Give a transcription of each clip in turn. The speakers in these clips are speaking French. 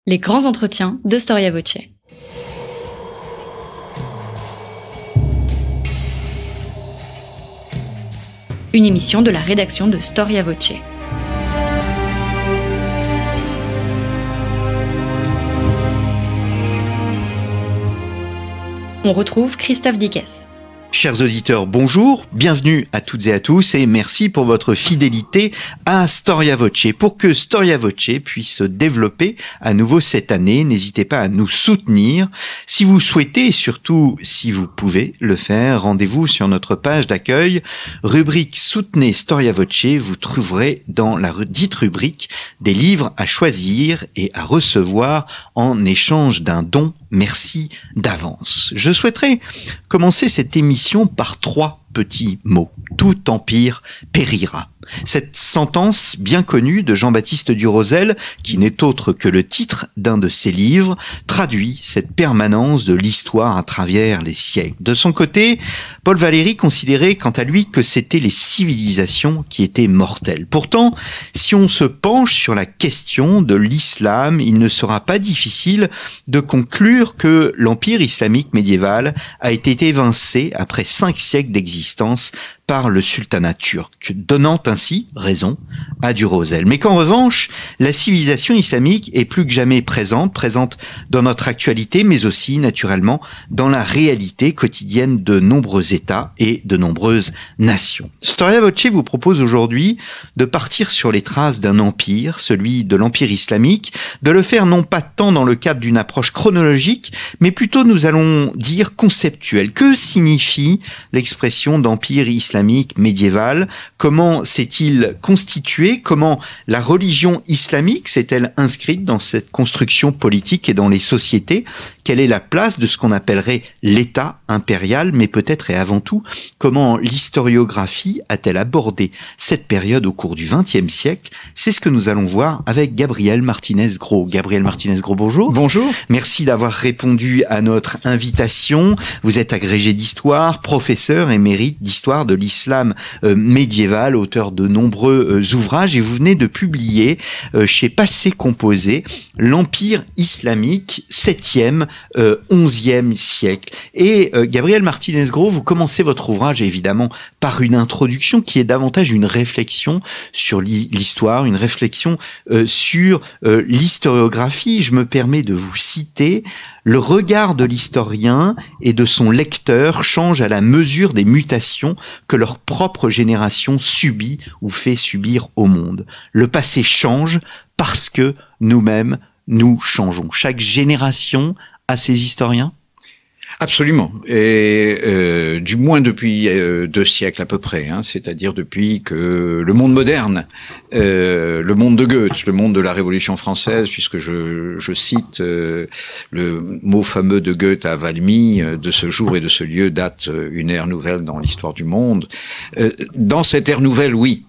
Les grands entretiens de Storia Voce. Une émission de la rédaction de Storia Voce. On retrouve Christophe Dickès. Chers auditeurs, bonjour, bienvenue à toutes et à tous et merci pour votre fidélité à Storia Voce. Pour que Storia Voce puisse se développer à nouveau cette année, n'hésitez pas à nous soutenir. Si vous souhaitez et surtout si vous pouvez le faire, rendez-vous sur notre page d'accueil, rubrique Soutenez Storia Voce. Vous trouverez dans la dite rubrique des livres à choisir et à recevoir en échange d'un don. Merci d'avance. Je souhaiterais commencer cette émission par 3 petits mots. Tout empire périra. Cette sentence bien connue de Jean-Baptiste Durosel, qui n'est autre que le titre d'un de ses livres, traduit cette permanence de l'histoire à travers les siècles. De son côté, Paul Valéry considérait quant à lui que c'était les civilisations qui étaient mortelles. Pourtant, si on se penche sur la question de l'islam, il ne sera pas difficile de conclure que l'empire islamique médiéval a été évincé après 5 siècles d'existence par le sultanat turc, donnant ainsi raison à Durosel. Mais qu'en revanche, la civilisation islamique est plus que jamais présente dans notre actualité, mais aussi naturellement dans la réalité quotidienne de nombreux États et de nombreuses nations. Storia Voce vous propose aujourd'hui de partir sur les traces d'un empire, celui de l'empire islamique, de le faire non pas tant dans le cadre d'une approche chronologique, mais plutôt, nous allons dire, conceptuelle. Que signifie l'expression d'empire islamique médiéval? Comment s'est-il constitué? Comment la religion islamique s'est-elle inscrite dans cette construction politique et dans les sociétés? Quelle est la place de ce qu'on appellerait l'État impérial? Mais peut-être et avant tout, comment l'historiographie a-t-elle abordé cette période au cours du XXe siècle? C'est ce que nous allons voir avec Gabriel Martinez-Gros. Gabriel Martinez-Gros, bonjour. Bonjour. Merci d'avoir répondu à notre invitation. Vous êtes agrégé d'histoire, professeur émérite d'histoire de l'islam médiéval, auteur de nombreux ouvrages, et vous venez de publier chez Passé Composé l'Empire islamique 7e, 11e siècle. Et Gabriel Martinez-Gros, vous commencez votre ouvrage évidemment par une introduction qui est davantage une réflexion sur l'histoire, une réflexion sur l'historiographie. Je me permets de vous citer: le regard de l'historien et de son lecteur change à la mesure des mutations que leur propre génération subit ou fait subir au monde. Le passé change parce que nous-mêmes, nous changeons. Chaque génération a ses historiens? Absolument, et du moins depuis 2 siècles à peu près, c'est-à-dire depuis que le monde moderne, le monde de Goethe, le monde de la Révolution française, puisque je cite le mot fameux de Goethe à Valmy, de ce jour et de ce lieu date une ère nouvelle dans l'histoire du monde. Dans cette ère nouvelle, oui.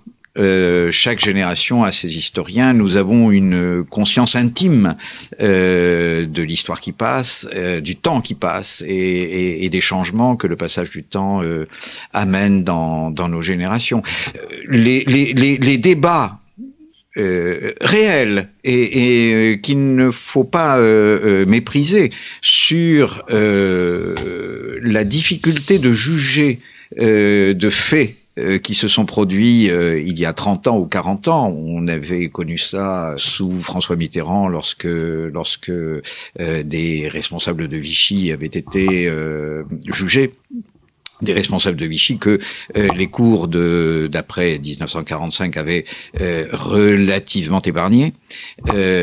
Chaque génération a ses historiens. Nous avons une conscience intime de l'histoire qui passe, du temps qui passe et des changements que le passage du temps amène dans nos générations. Les débats réels et qu'il ne faut pas mépriser sur la difficulté de juger de faits qui se sont produits il y a 30 ans ou 40 ans. On avait connu ça sous François Mitterrand lorsque des responsables de Vichy avaient été jugés. Des responsables de Vichy que les cours d'après 1945 avaient relativement épargné,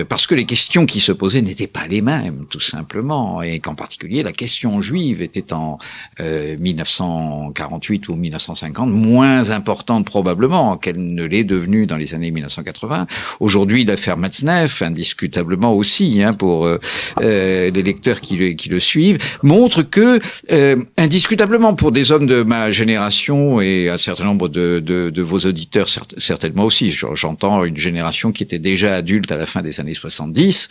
parce que les questions qui se posaient n'étaient pas les mêmes, tout simplement, et qu'en particulier la question juive était en 1948 ou 1950 moins importante probablement qu'elle ne l'est devenue dans les années 1980. Aujourd'hui, l'affaire Matzneff, indiscutablement aussi, pour les lecteurs qui le suivent, montre que indiscutablement pour des les hommes de ma génération et un certain nombre de vos auditeurs, certainement aussi, j'entends une génération qui était déjà adulte à la fin des années 70,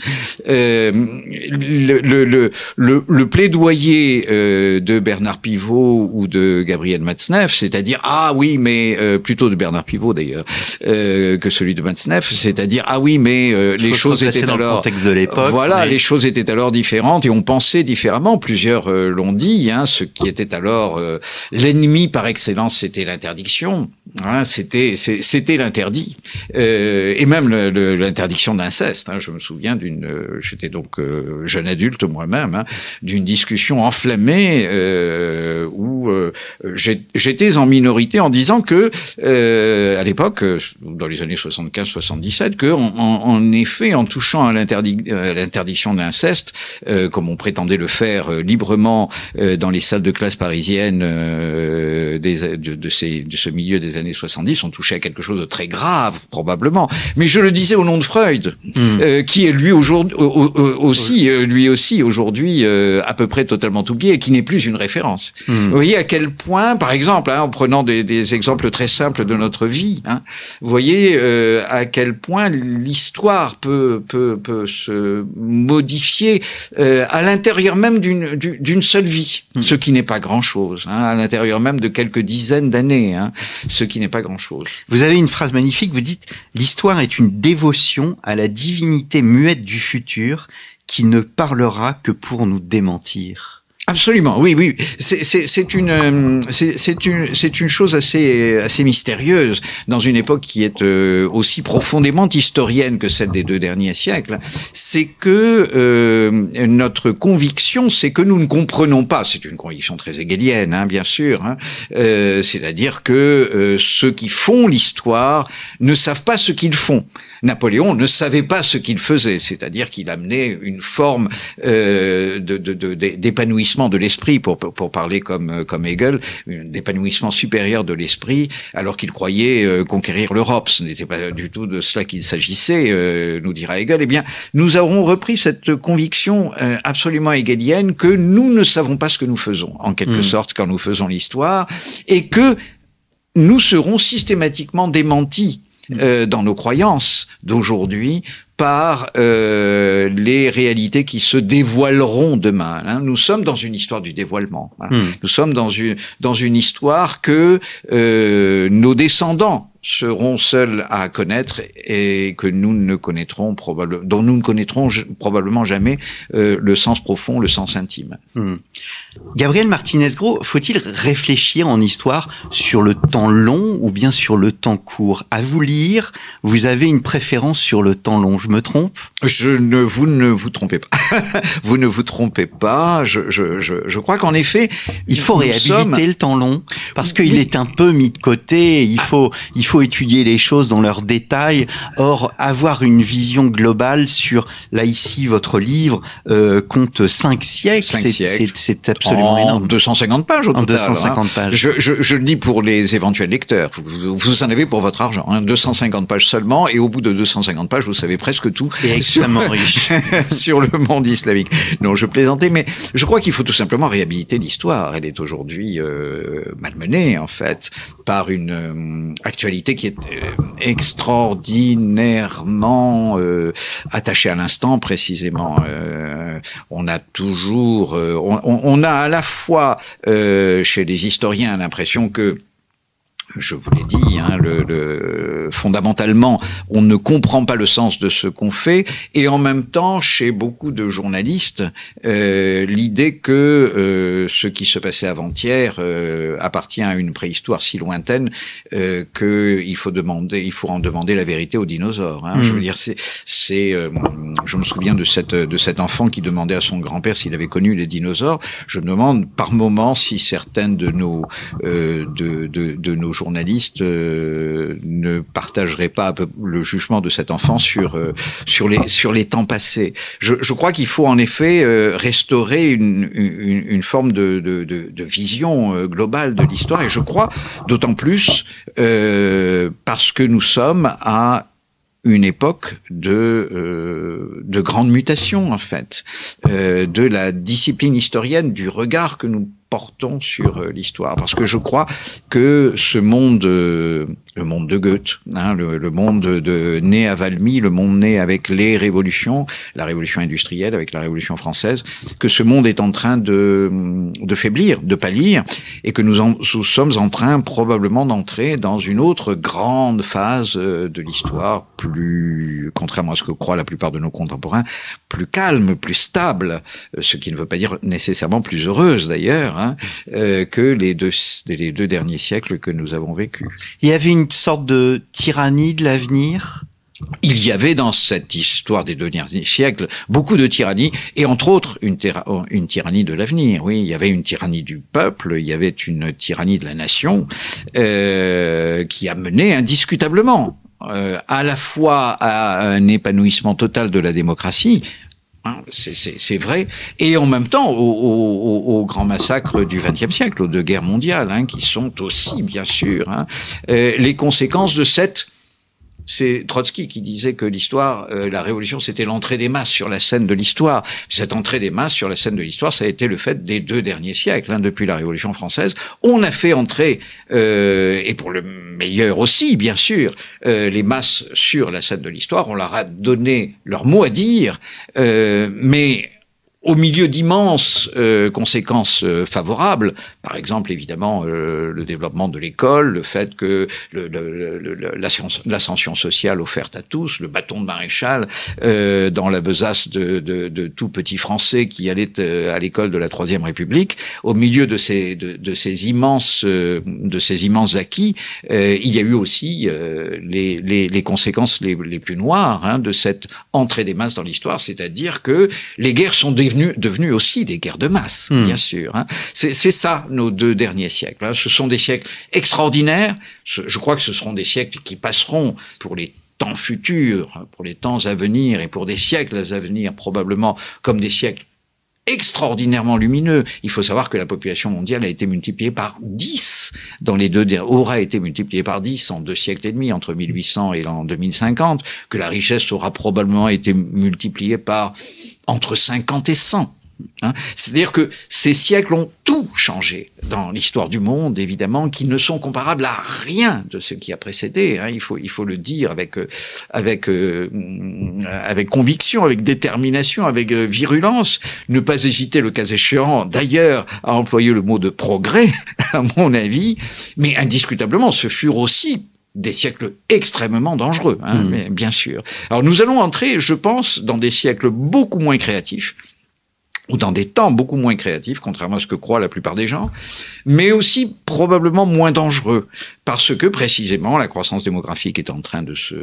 le plaidoyer de Bernard Pivot ou de Gabriel Matzneff, c'est-à-dire ah oui mais plutôt de Bernard Pivot d'ailleurs que celui de Matzneff, c'est-à-dire ah oui mais les choses étaient dans alors le contexte de l'époque. Voilà, les choses étaient alors différentes et on pensait différemment. Plusieurs l'ont dit. Ce qui était alors l'ennemi par excellence, c'était l'interdiction. C'était l'interdit et même l'interdiction d'inceste. Je me souviens j'étais donc jeune adulte moi-même, d'une discussion enflammée où j'étais en minorité en disant que à l'époque, dans les années 75-77, que en effet, en touchant à l'interdiction d'inceste, comme on prétendait le faire librement dans les salles de classe parisiennes de ce milieu des années 70, on touchait à quelque chose de très grave, probablement. Mais je le disais au nom de Freud, qui est lui aussi aujourd'hui à peu près totalement oublié et qui n'est plus une référence. Vous voyez à quel point, par exemple, en prenant des exemples très simples de notre vie, vous voyez à quel point l'histoire peut se modifier à l'intérieur même d'une seule vie, ce qui n'est pas grand-chose, à l'intérieur même de quelques dizaines d'années, ce qui n'est pas grand-chose. Vous avez une phrase magnifique, vous dites « L'histoire est une dévotion à la divinité muette du futur qui ne parlera que pour nous démentir. » Absolument, oui. C'est une chose assez mystérieuse dans une époque qui est aussi profondément historienne que celle des 2 derniers siècles. C'est que notre conviction, c'est que nous ne comprenons pas. C'est une conviction très hegelienne, bien sûr. C'est-à-dire que ceux qui font l'histoire ne savent pas ce qu'ils font. Napoléon ne savait pas ce qu'il faisait, c'est-à-dire qu'il amenait une forme d'épanouissement de l'esprit, pour parler comme Hegel, d'épanouissement supérieur de l'esprit, alors qu'il croyait conquérir l'Europe. Ce n'était pas du tout de cela qu'il s'agissait, nous dira Hegel. Eh bien, nous avons repris cette conviction absolument hegelienne que nous ne savons pas ce que nous faisons, en quelque sorte, quand nous faisons l'histoire, et que nous serons systématiquement démentis dans nos croyances d'aujourd'hui par les réalités qui se dévoileront demain. Nous sommes dans une histoire du dévoilement. Nous sommes dans une histoire que nos descendants seront seuls à connaître et que nous ne connaîtrons dont nous ne connaîtrons probablement jamais le sens profond, le sens intime. Gabriel Martinez-Gros, faut-il réfléchir en histoire sur le temps long ou bien sur le temps court? À vous lire, vous avez une préférence sur le temps long, je me trompe? Vous ne vous trompez pas. Vous ne vous trompez pas. Je crois qu'en effet, il faut réhabiliter le temps long parce qu'il est un peu mis de côté. Il faut étudier les choses dans leurs détails. Or, avoir une vision globale sur, là ici, votre livre compte 5 siècles. C'est absolument énorme. 250 pages au total. 250 pages. Je le dis pour les éventuels lecteurs. Vous en avez pour votre argent. 250 pages seulement. Et au bout de 250 pages, vous savez presque tout. Et extrêmement riche. Sur le monde islamique. Non, je plaisantais, mais je crois qu'il faut tout simplement réhabiliter l'histoire. Elle est aujourd'hui malmenée, en fait, par une actualité qui est extraordinairement attachée à l'instant, précisément. On a toujours, on a à la fois chez les historiens l'impression que, je vous l'ai dit, fondamentalement, on ne comprend pas le sens de ce qu'on fait, et en même temps, chez beaucoup de journalistes, l'idée que ce qui se passait avant-hier appartient à une préhistoire si lointaine qu'il faut en demander la vérité aux dinosaures. Je veux dire, je me souviens de cet enfant qui demandait à son grand-père s'il avait connu les dinosaures. Je me demande par moments si certaines de nos journalistes ne partageraient pas le jugement de cet enfant sur les temps passés. Je crois qu'il faut en effet restaurer une forme de vision globale de l'histoire, et je crois d'autant plus parce que nous sommes à une époque de grande mutation, en fait, de la discipline historienne, du regard que nous portons sur l'histoire, parce que je crois que ce monde, le monde de Goethe, hein, le monde né à Valmy, le monde né avec les révolutions, la révolution industrielle avec la révolution française, que ce monde est en train de faiblir, de pâlir, et que nous sommes en train probablement d'entrer dans une autre grande phase de l'histoire, plus, contrairement à ce que croient la plupart de nos contemporains, plus calme, plus stable, ce qui ne veut pas dire nécessairement plus heureuse d'ailleurs, hein, que les deux derniers siècles que nous avons vécus. Il y avait une sorte de tyrannie de l'avenir. Il y avait dans cette histoire des deux derniers siècles beaucoup de tyrannie, et entre autres une tyrannie de l'avenir. Oui, il y avait une tyrannie du peuple, il y avait une tyrannie de la nation qui a mené indiscutablement à la fois à un épanouissement total de la démocratie. Hein, c'est vrai, et en même temps au grand massacre du XXe siècle, aux deux guerres mondiales, hein, qui sont aussi bien sûr les conséquences de cette. C'est Trotsky qui disait que l'histoire, la révolution, c'était l'entrée des masses sur la scène de l'histoire. Cette entrée des masses sur la scène de l'histoire, ça a été le fait des deux derniers siècles, hein, depuis la Révolution française. On a fait entrer, et pour le meilleur aussi, bien sûr, les masses sur la scène de l'histoire. On leur a donné leur mot à dire, mais au milieu d'immenses conséquences favorables, par exemple évidemment le développement de l'école, le fait que l'ascension sociale offerte à tous, le bâton de maréchal dans la besace de tout petit Français qui allait à l'école de la Troisième République, au milieu de ces immenses acquis, il y a eu aussi les conséquences les plus noires, hein, de cette entrée des masses dans l'histoire, c'est-à-dire que les guerres sont devenues aussi des guerres de masse, bien sûr. Hein. C'est ça, nos deux derniers siècles. Hein. Ce sont des siècles extraordinaires. Je crois que ce seront des siècles qui passeront pour les temps futurs, pour les temps à venir et pour des siècles à venir probablement comme des siècles extraordinairement lumineux. Il faut savoir que la population mondiale a été multipliée par 10 aura été multipliée par 10 en 2 siècles et demi, entre 1800 et l'an 2050, que la richesse aura probablement été multipliée par entre 50 et 100. Hein. C'est-à-dire que ces siècles ont tout changé dans l'histoire du monde, évidemment, qui ne sont comparables à rien de ce qui a précédé. Hein. Il faut le dire avec conviction, avec détermination, avec virulence. Ne pas hésiter, le cas échéant, d'ailleurs, à employer le mot de progrès, à mon avis. Mais indiscutablement, ce furent aussi des siècles extrêmement dangereux, hein, mais bien sûr. Alors nous allons entrer, je pense, dans des siècles beaucoup moins créatifs, ou dans des temps beaucoup moins créatifs, contrairement à ce que croient la plupart des gens, mais aussi probablement moins dangereux, parce que précisément la croissance démographique est en train de se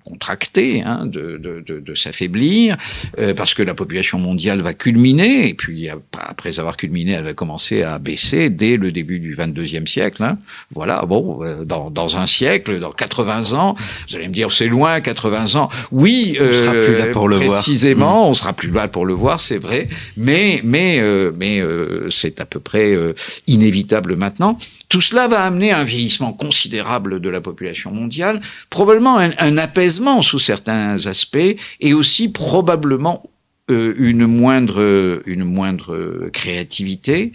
contracter, hein, de s'affaiblir, parce que la population mondiale va culminer, et puis après avoir culminé, elle va commencer à baisser dès le début du 22e siècle. Hein. Voilà, bon, dans un siècle, dans 80 ans, vous allez me dire c'est loin, 80 ans. Oui, on sera plus là pour précisément, le voir. On sera plus là pour le voir, c'est vrai, mais c'est à peu près inévitable maintenant. Tout cela va amener un vieillissement considérable de la population mondiale, probablement un apaisement sous certains aspects, et aussi probablement une moindre créativité.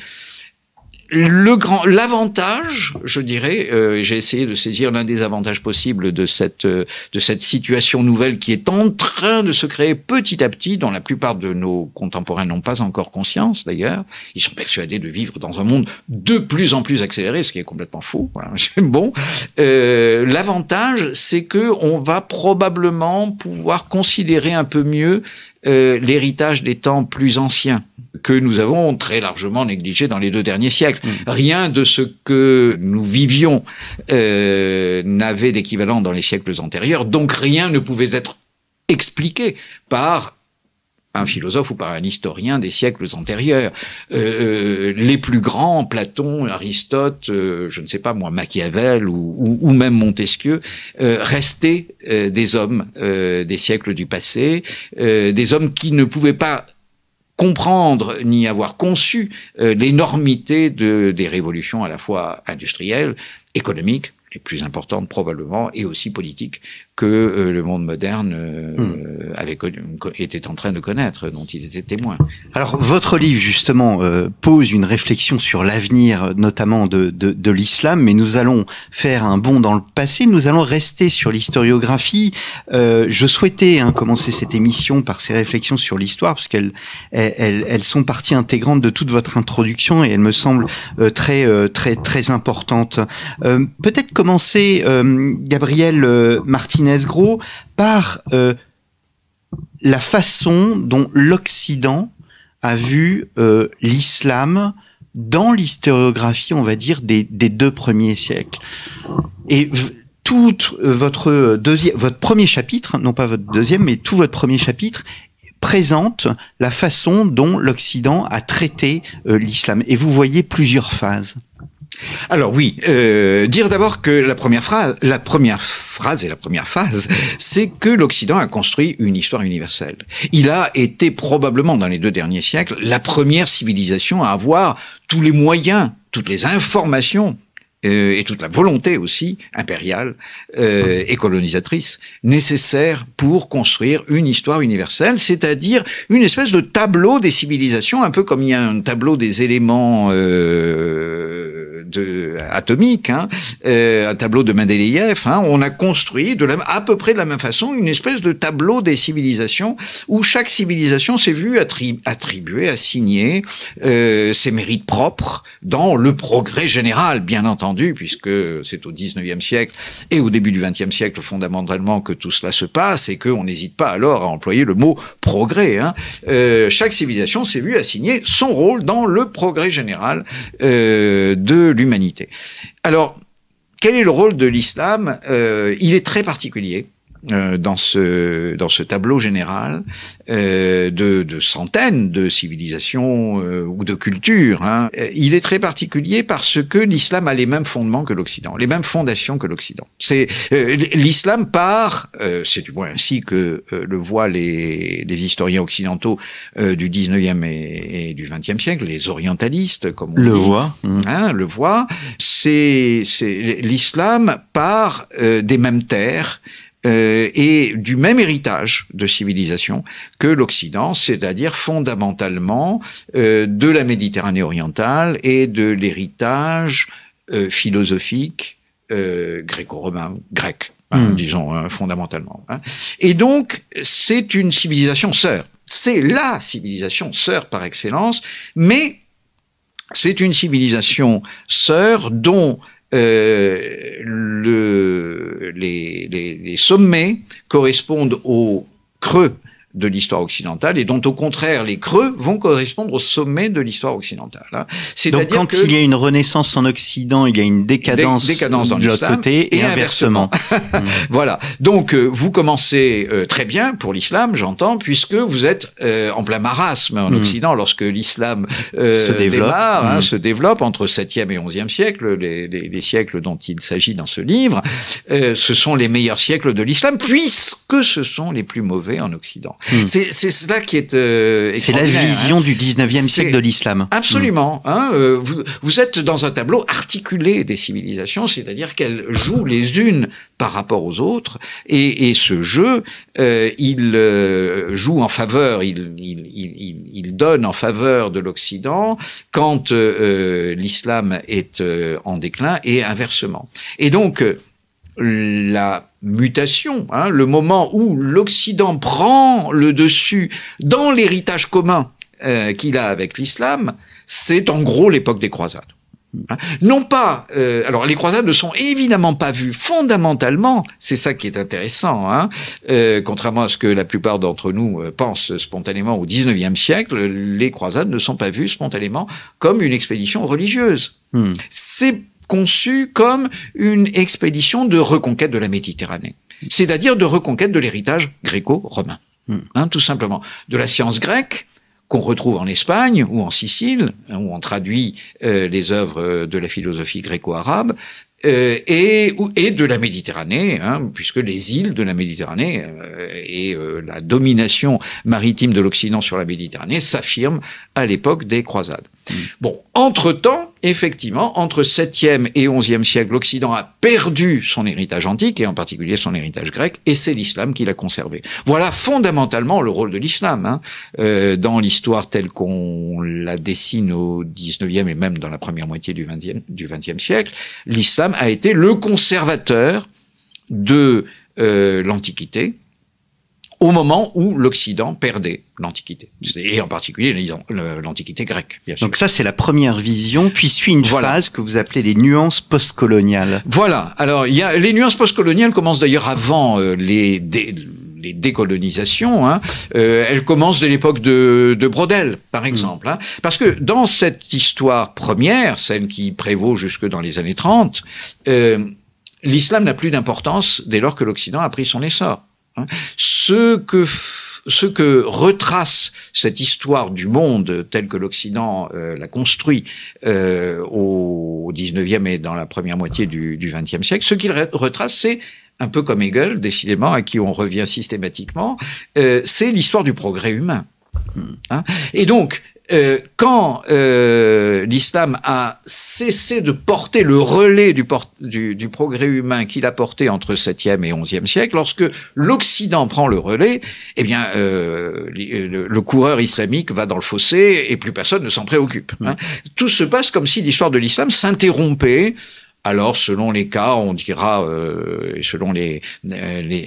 L'avantage, je dirais, j'ai essayé de saisir l'un des avantages possibles de cette situation nouvelle qui est en train de se créer petit à petit, dont la plupart de nos contemporains n'ont pas encore conscience d'ailleurs. Ils sont persuadés de vivre dans un monde de plus en plus accéléré, ce qui est complètement faux. Voilà. Bon, l'avantage, c'est que on va probablement pouvoir considérer un peu mieux l'héritage des temps plus anciens, que nous avons très largement négligé dans les 2 derniers siècles. Rien de ce que nous vivions n'avait d'équivalent dans les siècles antérieurs, donc rien ne pouvait être expliqué par un philosophe ou par un historien des siècles antérieurs. Les plus grands, Platon, Aristote, je ne sais pas moi, Machiavel ou même Montesquieu, restaient des hommes des siècles du passé, des hommes qui ne pouvaient pas comprendre ni avoir conçu l'énormité des révolutions à la fois industrielles, économiques, les plus importantes probablement, et aussi politiques que le monde moderne a était en train de connaître, dont il était témoin. Alors, votre livre, justement, pose une réflexion sur l'avenir, notamment de l'islam, mais nous allons faire un bond dans le passé, nous allons rester sur l'historiographie. Je souhaitais commencer cette émission par ces réflexions sur l'histoire, parce qu'elles sont partie intégrante de toute votre introduction, et elles me semblent très importantes. Peut-être commencer, Gabriel Martinez-Gros, par la façon dont l'Occident a vu l'islam dans l'historiographie, on va dire, des 2 premiers siècles. Et tout votre premier chapitre, non pas votre deuxième, mais tout votre premier chapitre présente la façon dont l'Occident a traité l'islam. Et vous voyez plusieurs phases. Alors oui, dire d'abord que la première phase, c'est que l'Occident a construit une histoire universelle. Il a été probablement, dans les 2 derniers siècles, la première civilisation à avoir tous les moyens, toutes les informations, et toute la volonté aussi impériale et colonisatrice nécessaire pour construire une histoire universelle, c'est-à-dire une espèce de tableau des civilisations, un peu comme il y a un tableau des éléments atomiques, un tableau de Mendeleïev. On a construit à peu près de la même façon une espèce de tableau des civilisations où chaque civilisation s'est vue attribuer, assigner ses mérites propres dans le progrès général, bien entendu, puisque c'est au 19e siècle et au début du 20e siècle fondamentalement que tout cela se passe et qu'on n'hésite pas alors à employer le mot progrès. Chaque civilisation s'est vue assigner son rôle dans le progrès général de l'humanité. Alors, quel est le rôle de l'islam? Il est très particulier. Dans ce tableau général de centaines de civilisations ou de cultures. Il est très particulier parce que l'islam a les mêmes fondements que l'Occident, les mêmes fondations que l'Occident. L'islam part, c'est du moins ainsi que le voient les historiens occidentaux du 19e et du 20e siècle, les orientalistes, comme on le voit. Le voit. L'islam part des mêmes terres, et du même héritage de civilisation que l'Occident, c'est-à-dire fondamentalement de la Méditerranée orientale et de l'héritage philosophique gréco-romain, grec, disons fondamentalement. Et donc, c'est une civilisation sœur. C'est la civilisation sœur par excellence, mais c'est une civilisation sœur dont les sommets correspondent aux creux de l'histoire occidentale et dont au contraire les creux vont correspondre au sommet de l'histoire occidentale. Donc quand il y a une renaissance en Occident, il y a une décadence dans de l'autre côté et inversement. Voilà. Donc vous commencez très bien pour l'islam, j'entends, puisque vous êtes en plein marasme en Occident lorsque l'islam se développe entre 7e et 11e siècle, les siècles dont il s'agit dans ce livre. Ce sont les meilleurs siècles de l'islam puisque ce sont les plus mauvais en Occident. C'est cela qui est c'est la vision du 19e siècle de l'islam. Absolument. Vous êtes dans un tableau articulé des civilisations, c'est-à-dire qu'elles jouent les unes par rapport aux autres, et ce jeu, il joue en faveur, il donne en faveur de l'Occident quand l'islam est en déclin, et inversement. Et donc, la mutation, le moment où l'Occident prend le dessus dans l'héritage commun qu'il a avec l'islam, c'est en gros l'époque des croisades. Non pas, alors les croisades ne sont évidemment pas vues fondamentalement, c'est ça qui est intéressant, contrairement à ce que la plupart d'entre nous pensent spontanément au 19e siècle, les croisades ne sont pas vues spontanément comme une expédition religieuse. C'est conçu comme une expédition de reconquête de la Méditerranée, c'est-à-dire de reconquête de l'héritage gréco-romain, tout simplement, de la science grecque qu'on retrouve en Espagne ou en Sicile, où on traduit les œuvres de la philosophie gréco-arabe, et de la Méditerranée, puisque les îles de la Méditerranée et la domination maritime de l'Occident sur la Méditerranée s'affirment à l'époque des croisades. Bon, entre-temps, effectivement, entre 7e et 11e siècle, l'Occident a perdu son héritage antique, et en particulier son héritage grec, et c'est l'islam qui l'a conservé. Voilà fondamentalement le rôle de l'islam, dans l'histoire telle qu'on la dessine au 19e et même dans la première moitié du 20e siècle. L'islam a été le conservateur de l'Antiquité, au moment où l'Occident perdait l'Antiquité, et en particulier l'Antiquité grecque, bien sûr. Donc ça, c'est la première vision, puis suit une phase que vous appelez les nuances postcoloniales. Voilà. Alors, les nuances postcoloniales commencent d'ailleurs avant les décolonisations. Elles commencent dès l'époque de Braudel, par exemple. Parce que dans cette histoire première, celle qui prévaut jusque dans les années 30, l'islam n'a plus d'importance dès lors que l'Occident a pris son essor. Ce que retrace cette histoire du monde tel que l'Occident l'a construit au 19e et dans la première moitié du 20e siècle, ce qu'il retrace, c'est un peu comme Hegel, décidément, à qui on revient systématiquement, c'est l'histoire du progrès humain. Et donc, quand l'islam a cessé de porter le relais du progrès humain qu'il a porté entre 7e et 11e siècle, lorsque l'Occident prend le relais, eh bien, le coureur islamique va dans le fossé et plus personne ne s'en préoccupe. Tout se passe comme si l'histoire de l'islam s'interrompait. Alors, selon les cas, on dira, selon les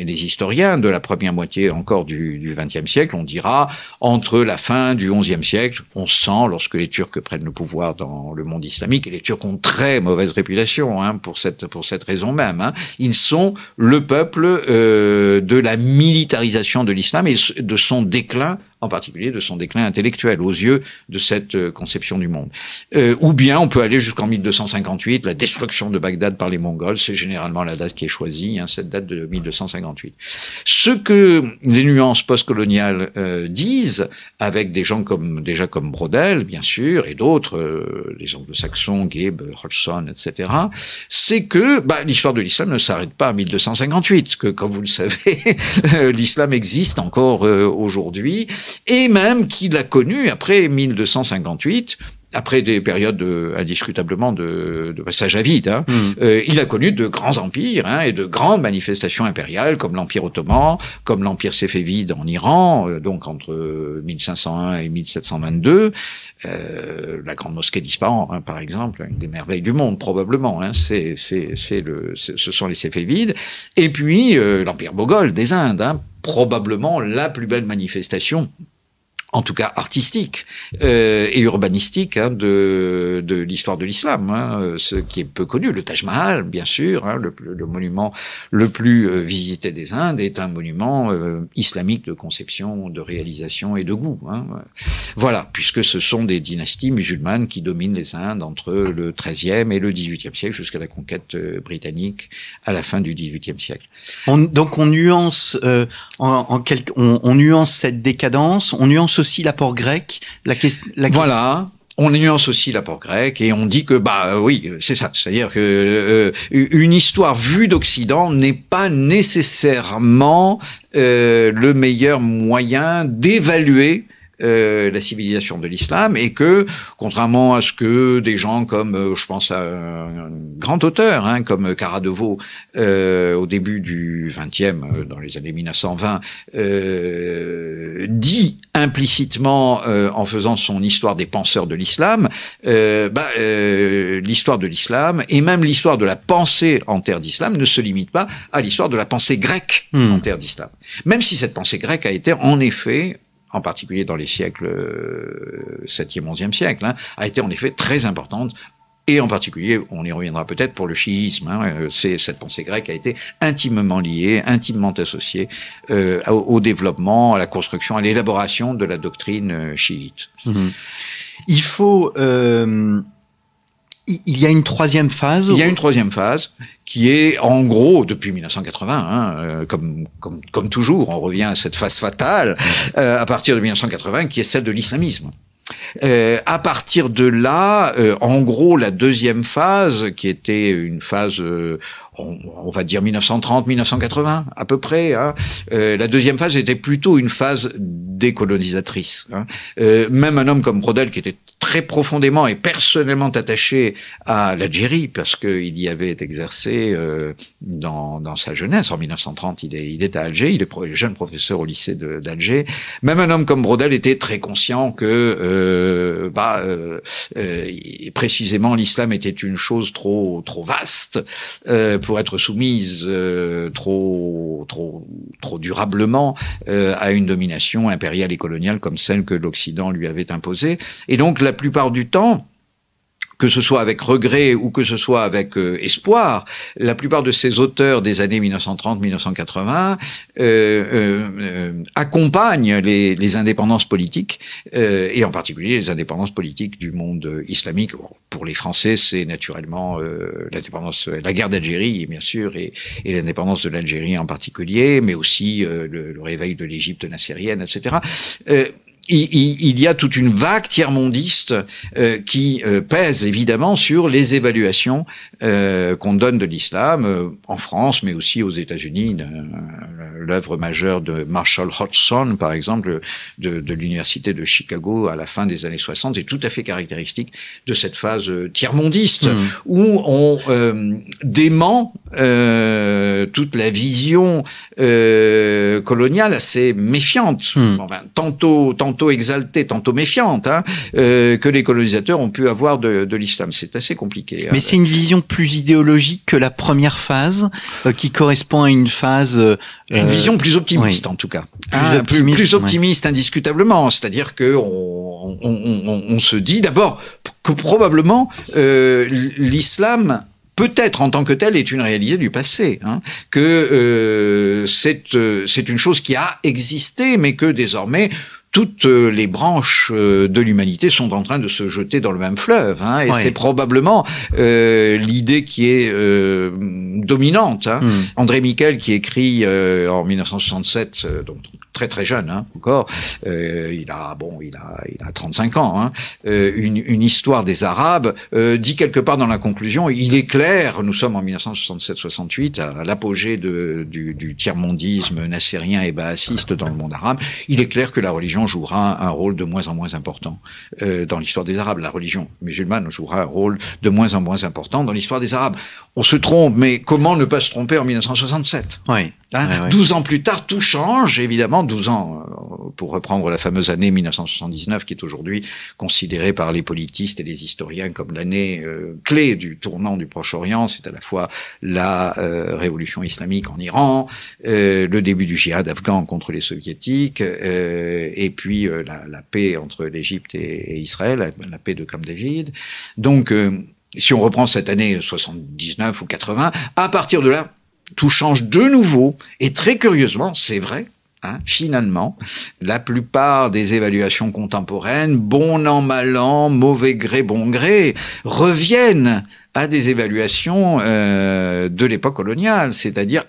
historiens de la première moitié encore du XXe siècle, on dira entre la fin du XIe siècle, 1100, lorsque les Turcs prennent le pouvoir dans le monde islamique, et les Turcs ont très mauvaise réputation pour cette raison même. Ils sont le peuple de la militarisation de l'islam et de son déclin, en particulier de son déclin intellectuel aux yeux de cette conception du monde. Ou bien on peut aller jusqu'en 1258, la destruction de Bagdad par les Mongols, c'est généralement la date qui est choisie, cette date de 1258. Ce que les nuances postcoloniales disent, avec des gens comme Braudel, bien sûr, et d'autres, les anglo-saxons, Gibb, Hodgson, etc., c'est que l'histoire de l'islam ne s'arrête pas à 1258, que comme vous le savez, l'islam existe encore aujourd'hui, et même qu'il a connu après 1258, après des périodes indiscutablement de passage à vide, il a connu de grands empires et de grandes manifestations impériales, comme l'Empire ottoman, comme l'Empire séfévide en Iran, donc entre 1501 et 1722, la grande mosquée d'Ispahan, par exemple, une des merveilles du monde probablement, ce sont les séfévides, et puis l'Empire moghol des Indes, probablement la plus belle manifestation, en tout cas artistique et urbanistique de l'histoire de l'islam, ce qui est peu connu. Le Taj Mahal, bien sûr, le monument le plus visité des Indes, est un monument islamique de conception, de réalisation et de goût. Voilà, puisque ce sont des dynasties musulmanes qui dominent les Indes entre le XIIIe et le XVIIIe siècle jusqu'à la conquête britannique à la fin du XVIIIe siècle. Donc on nuance on nuance cette décadence, on nuance aussi l'apport grec. Voilà. On nuance aussi l'apport grec et on dit que oui, c'est ça. C'est-à-dire que une histoire vue d'Occident n'est pas nécessairement le meilleur moyen d'évaluer la civilisation de l'islam, et que, contrairement à ce que des gens comme, je pense à un grand auteur, comme Caradeveau, au début du XXe, dans les années 1920, dit implicitement en faisant son histoire des penseurs de l'islam, l'histoire de l'islam et même l'histoire de la pensée en terre d'islam ne se limite pas à l'histoire de la pensée grecque en terre d'islam. Même si cette pensée grecque a été en effet, en particulier dans les siècles 7e, 11e siècle, a été en effet très importante, et en particulier, on y reviendra peut-être pour le chiisme, cette pensée grecque a été intimement liée, intimement associée au développement, à la construction, à l'élaboration de la doctrine chiite. Il faut... il y a une troisième phase. Il y a une troisième phase qui est, en gros, depuis 1980, comme toujours, on revient à cette phase fatale, à partir de 1980, qui est celle de l'islamisme. À partir de là, en gros, la deuxième phase, qui était une phase, on va dire 1930-1980 à peu près, la deuxième phase était plutôt une phase décolonisatrice. Même un homme comme Braudel, qui était très profondément et personnellement attaché à l'Algérie, parce qu'il y avait exercé dans sa jeunesse. En 1930, il est à Alger, il est jeune professeur au lycée d'Alger. Même un homme comme Braudel était très conscient que précisément l'islam était une chose trop vaste pour être soumise trop durablement à une domination impériale et coloniale comme celle que l'Occident lui avait imposée. Et donc, la plupart du temps, que ce soit avec regret ou que ce soit avec espoir, la plupart de ces auteurs des années 1930-1980 accompagnent les indépendances politiques, et en particulier les indépendances politiques du monde islamique. Pour les Français, c'est naturellement la guerre d'Algérie, bien sûr, et l'indépendance de l'Algérie en particulier, mais aussi le réveil de l'Égypte nassérienne, etc. Il y a toute une vague tiers-mondiste qui pèse évidemment sur les évaluations qu'on donne de l'islam en France, mais aussi aux États-Unis. L'œuvre majeure de Marshall Hodgson, par exemple, de l'université de Chicago à la fin des années 60, est tout à fait caractéristique de cette phase tiers-mondiste où on dément toute la vision coloniale assez méfiante, tantôt exaltée, tantôt méfiante, que les colonisateurs ont pu avoir de l'islam. C'est assez compliqué. Mais c'est une vision plus idéologique que la première phase, qui correspond à une phase... Une vision plus optimiste, en tout cas. Plus optimiste, indiscutablement. C'est-à-dire que on se dit d'abord que probablement l'islam peut-être en tant que tel est une réalité du passé, que c'est une chose qui a existé, mais que désormais toutes les branches de l'humanité sont en train de se jeter dans le même fleuve, et c'est probablement l'idée qui est dominante. André Miquel, qui écrit en 1967, donc très très jeune encore, il a 35 ans, une histoire des Arabes, dit quelque part dans la conclusion, il est clair, nous sommes en 1967-68 à l'apogée du tiers-mondisme nassérien et baassiste dans le monde arabe, il est clair que la religion jouera un rôle de moins en moins important dans l'histoire des Arabes. La religion musulmane jouera un rôle de moins en moins important dans l'histoire des Arabes. On se trompe, mais comment ne pas se tromper en 1967 ? 12 ans plus tard, tout change, évidemment, 12 ans, pour reprendre la fameuse année 1979, qui est aujourd'hui considérée par les politistes et les historiens comme l'année clé du tournant du Proche-Orient. C'est à la fois la révolution islamique en Iran, le début du djihad afghan contre les soviétiques, et puis la paix entre l'Égypte et Israël, la paix de Camp David. Donc, si on reprend cette année 79 ou 80, à partir de là, tout change de nouveau, et très curieusement, c'est vrai, finalement, la plupart des évaluations contemporaines, bon an, mal an, mauvais gré, bon gré, reviennent à des évaluations de l'époque coloniale, c'est-à-dire,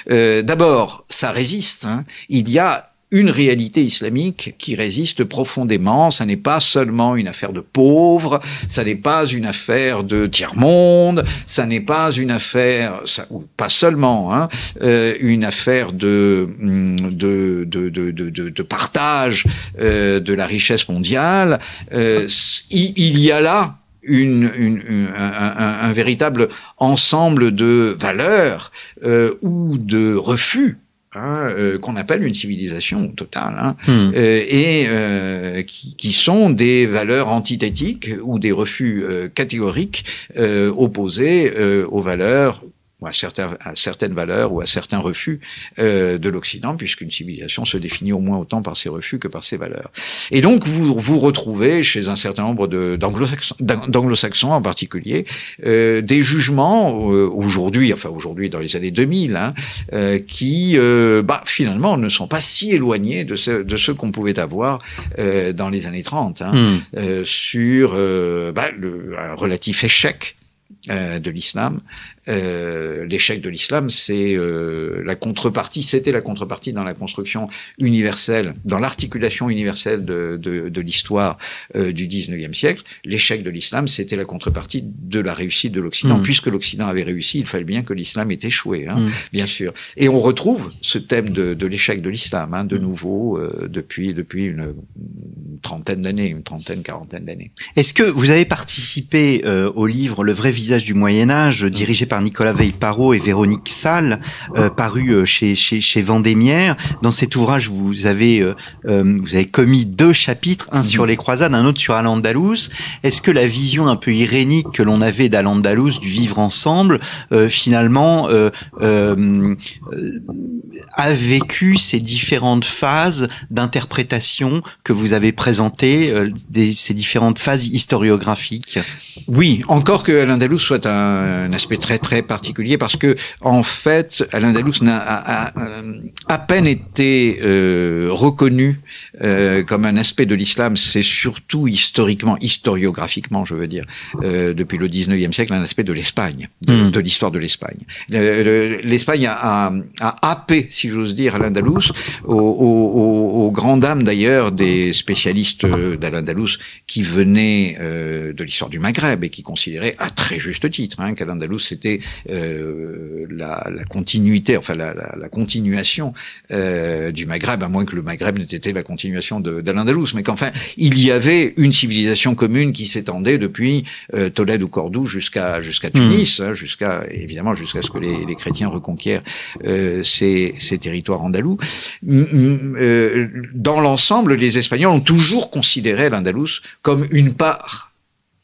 d'abord, ça résiste, il y a une réalité islamique qui résiste profondément. Ça n'est pas seulement une affaire de pauvres, ça n'est pas une affaire de tiers-monde, ça n'est pas une affaire, ou pas seulement, une affaire de partage de la richesse mondiale. Il y a là un véritable ensemble de valeurs ou de refus qu'on appelle une civilisation totale, qui sont des valeurs antithétiques ou des refus catégoriques opposés aux valeurs, ou à certaines valeurs ou à certains refus de l'Occident, puisqu'une civilisation se définit au moins autant par ses refus que par ses valeurs. Et donc vous retrouvez chez un certain nombre d'anglo-saxons en particulier des jugements aujourd'hui dans les années 2000, qui finalement ne sont pas si éloignés de ce qu'on pouvait avoir dans les années 30, sur un relatif échec de l'islam. L'échec de l'islam, c'est c'était la contrepartie dans la construction universelle, dans l'articulation universelle de l'histoire du 19e siècle. L'échec de l'islam, c'était la contrepartie de la réussite de l'Occident. Puisque l'Occident avait réussi, il fallait bien que l'islam ait échoué, bien sûr. Et on retrouve ce thème de l'échec de l'islam, de nouveau, depuis une trentaine d'années, une trentaine, quarantaine d'années. Est-ce que vous avez participé au livre Le vrai visage du Moyen-Âge, dirigé par Nicolas Veil-Parot et Véronique Salle, paru chez Vendémiaire? Dans cet ouvrage, vous avez commis 2 chapitres, un sur les croisades, un autre sur Al-Andalus. Est-ce que la vision un peu irénique que l'on avait d'Al-Andalus, du vivre ensemble, finalement a vécu ces différentes phases d'interprétation que vous avez présentées, ces différentes phases historiographiques? Oui, encore que Al-Andalus soit un aspect très très particulier, parce que en fait, Al-Andalus n'a à peine été reconnu comme un aspect de l'islam. C'est surtout historiographiquement, je veux dire, depuis le 19e siècle, un aspect de l'Espagne, de l'histoire de l'Espagne. L'Espagne a happé, si j'ose dire, Al-Andalus, aux grandes dames d'ailleurs des spécialistes d'Al-Andalus qui venaient de l'histoire du Maghreb et qui considéraient à très juste titre qu'Al-Andalus c'était la continuité, enfin la continuation du Maghreb, à moins que le Maghreb n'ait été la continuation d'Al-Andalus, mais qu'enfin il y avait une civilisation commune qui s'étendait depuis Tolède ou Cordoue jusqu'à Tunis, jusqu'à ce que les chrétiens reconquièrent ces territoires andalous. Dans l'ensemble, les Espagnols ont toujours considéré l'Andalus comme une part,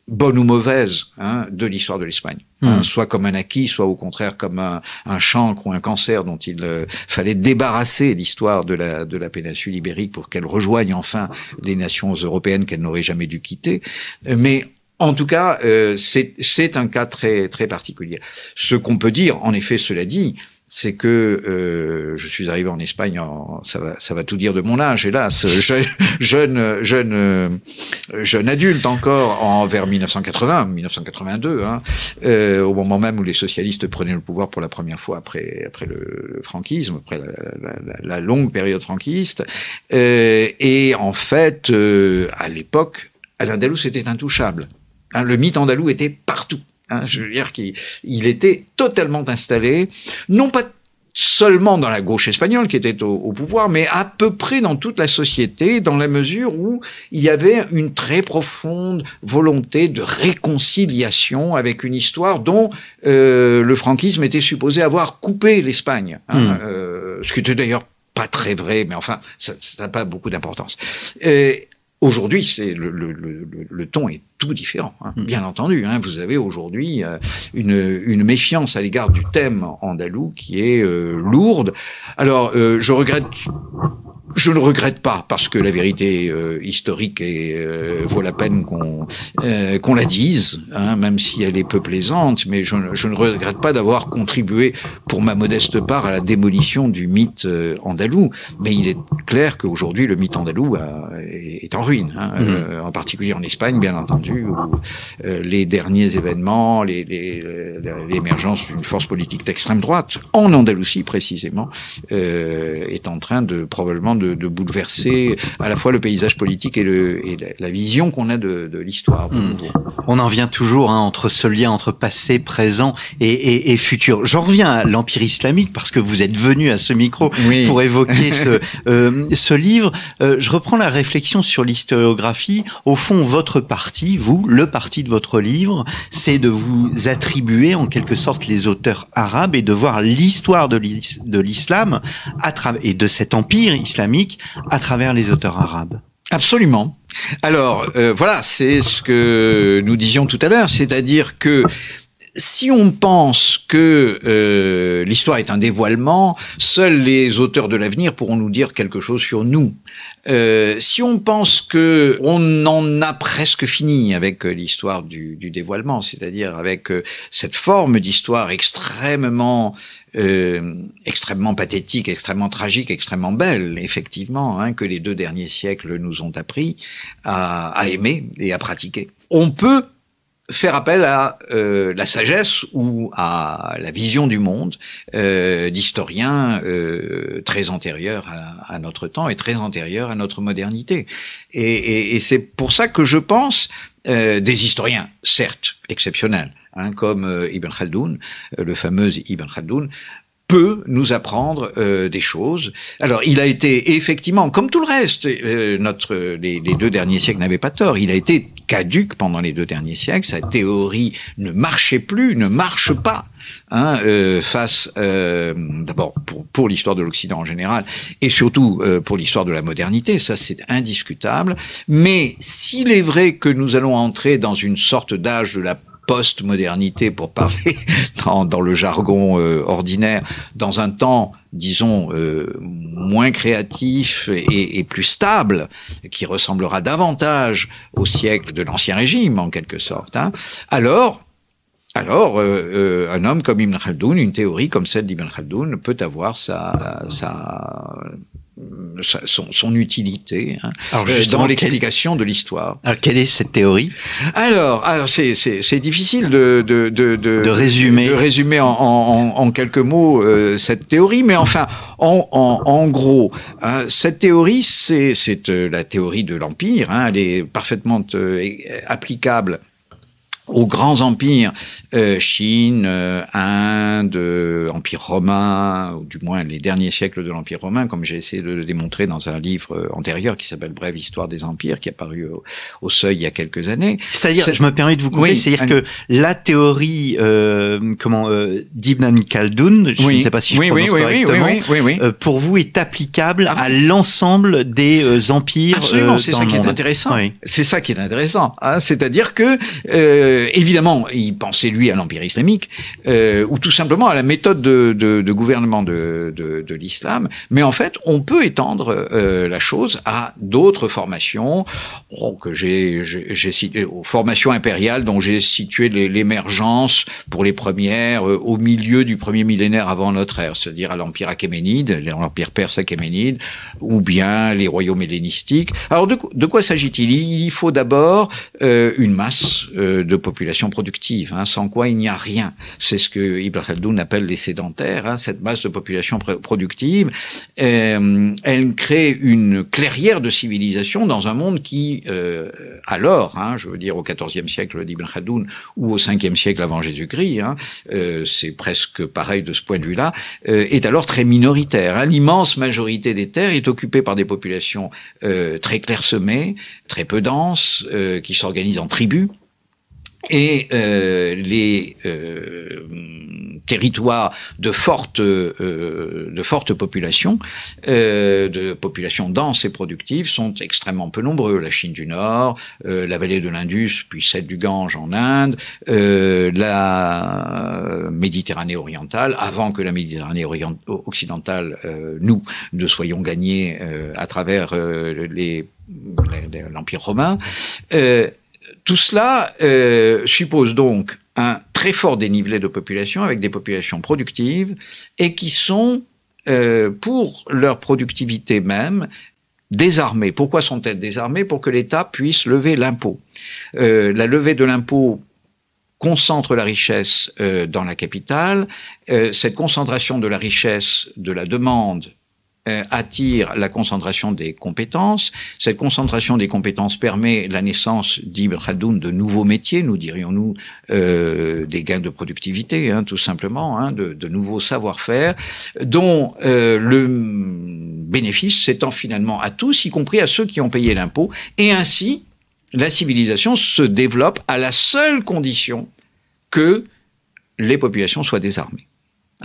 bonne ou mauvaise, de l'histoire de l'Espagne. Soit comme un acquis, soit au contraire comme un chancre ou un cancer dont il fallait débarrasser l'histoire de la péninsule ibérique pour qu'elle rejoigne enfin les nations européennes qu'elle n'aurait jamais dû quitter. Mais en tout cas, c'est un cas très très particulier. Ce qu'on peut dire, en effet, cela dit, c'est que je suis arrivé en Espagne, ça va tout dire de mon âge, hélas, jeune adulte encore, vers 1982, au moment même où les socialistes prenaient le pouvoir pour la première fois après le franquisme, après la longue période franquiste, et en fait, à l'époque, Al-Andalus était intouchable. Le mythe andalou était partout. Je veux dire qu'il était totalement installé, non pas seulement dans la gauche espagnole qui était au pouvoir, mais à peu près dans toute la société, dans la mesure où il y avait une très profonde volonté de réconciliation avec une histoire dont le franquisme était supposé avoir coupé l'Espagne, ce qui était d'ailleurs pas très vrai, mais enfin, ça n'a pas beaucoup d'importance. Aujourd'hui, le ton est tout différent, bien entendu. Vous avez aujourd'hui une méfiance à l'égard du thème andalou qui est lourde. Alors, je ne regrette pas, parce que la vérité historique vaut la peine qu'on la dise, même si elle est peu plaisante, mais je ne regrette pas d'avoir contribué pour ma modeste part à la démolition du mythe andalou. Mais il est clair qu'aujourd'hui le mythe andalou est en ruine, en particulier en Espagne, bien entendu, où les derniers événements, l'émergence d'une force politique d'extrême droite, en Andalousie précisément, est en train probablement de bouleverser à la fois le paysage politique et la vision qu'on a de l'histoire. On en vient toujours entre ce lien entre passé, présent et futur. J'en reviens à l'Empire islamique parce que vous êtes venu à ce micro pour évoquer ce livre. Je reprends la réflexion sur l'historiographie. Au fond, votre parti, le parti de votre livre, c'est de vous attribuer en quelque sorte les auteurs arabes et de voir l'histoire de l'islam et de cet empire islamique à travers les auteurs arabes. Absolument. Alors, voilà, c'est ce que nous disions tout à l'heure, c'est-à-dire que si on pense que l'histoire est un dévoilement, seuls les auteurs de l'avenir pourront nous dire quelque chose sur nous. Si on pense que on en a presque fini avec l'histoire du dévoilement, c'est-à-dire avec cette forme d'histoire extrêmement pathétique, extrêmement tragique, extrêmement belle, effectivement, que les 2 derniers siècles nous ont appris à aimer et à pratiquer. On peut faire appel à la sagesse ou à la vision du monde d'historiens très antérieurs à notre temps et très antérieurs à notre modernité. Et c'est pour ça que je pense des historiens, certes exceptionnels, comme Ibn Khaldoun, le fameux Ibn Khaldoun, peut nous apprendre des choses. Alors, il a été effectivement, comme tout le reste, les 2 derniers siècles n'avaient pas tort. Il a été caduc pendant les 2 derniers siècles. Sa théorie ne marchait plus, ne marche pas. Face d'abord pour l'histoire de l'Occident en général et surtout pour l'histoire de la modernité, ça c'est indiscutable. Mais s'il est vrai que nous allons entrer dans une sorte d'âge de la post-modernité, pour parler dans le jargon ordinaire, dans un temps, disons, moins créatif et plus stable, qui ressemblera davantage au siècle de l'Ancien Régime, en quelque sorte, alors, un homme comme Ibn Khaldoun, une théorie comme celle d'Ibn Khaldoun peut avoir son utilité dans l'explication de l'histoire. Alors, quelle est cette théorie? Alors, c'est difficile de résumer en quelques mots cette théorie, mais enfin, en gros, cette théorie, c'est la théorie de l'Empire. Elle est parfaitement applicable aux grands empires, Chine, Inde, Empire romain, ou du moins les derniers siècles de l'Empire romain, comme j'ai essayé de le démontrer dans un livre antérieur qui s'appelle Brève histoire des empires, qui est apparu au Seuil il y a quelques années. C'est-à-dire, je me permets de vous couper, c'est-à-dire que la théorie d'Ibn Khaldoun, je ne sais pas si je prononce correctement, pour vous est applicable à l'ensemble des empires. Absolument, c'est ça qui est intéressant. Oui. C'est ça qui est intéressant. C'est-à-dire que évidemment, il pensait lui à l'Empire islamique, ou tout simplement à la méthode de gouvernement de l'islam. Mais en fait, on peut étendre la chose à d'autres formations que j'ai citées, aux formations impériales dont j'ai situé l'émergence pour les premières au milieu du premier millénaire avant notre ère, c'est-à-dire à l'Empire achéménide, l'Empire perse achéménide, ou bien les royaumes hellénistiques. Alors de quoi s'agit-il? Il faut d'abord une masse de population productive, sans quoi il n'y a rien. C'est ce que Ibn Khaldoun appelle les sédentaires, cette masse de population productive. Elle crée une clairière de civilisation dans un monde qui, alors, je veux dire au XIVe siècle d'Ibn Khaldoun ou au Ve siècle avant Jésus-Christ, c'est presque pareil de ce point de vue-là, est alors très minoritaire. L'immense majorité des terres est occupée par des populations très clairsemées, très peu denses, qui s'organisent en tribus. Et les territoires de forte population, de population dense et productive, sont extrêmement peu nombreux. La Chine du Nord, la vallée de l'Indus, puis celle du Gange en Inde, la Méditerranée orientale, avant que la Méditerranée occidentale, nous ne soyons gagnés à travers l'Empire romain. Tout cela suppose donc un très fort dénivelé de population avec des populations productives et qui sont, pour leur productivité même, désarmées. Pourquoi sont-elles désarmées? Pour que l'État puisse lever l'impôt. La levée de l'impôt concentre la richesse dans la capitale. Cette concentration de la richesse, de la demande, attire la concentration des compétences. Cette concentration des compétences permet la naissance d'Ibn Khaldoun de nouveaux métiers, nous dirions-nous, des gains de productivité, tout simplement, de nouveaux savoir-faire, dont le bénéfice s'étend finalement à tous, y compris à ceux qui ont payé l'impôt, et ainsi la civilisation se développe à la seule condition que les populations soient désarmées.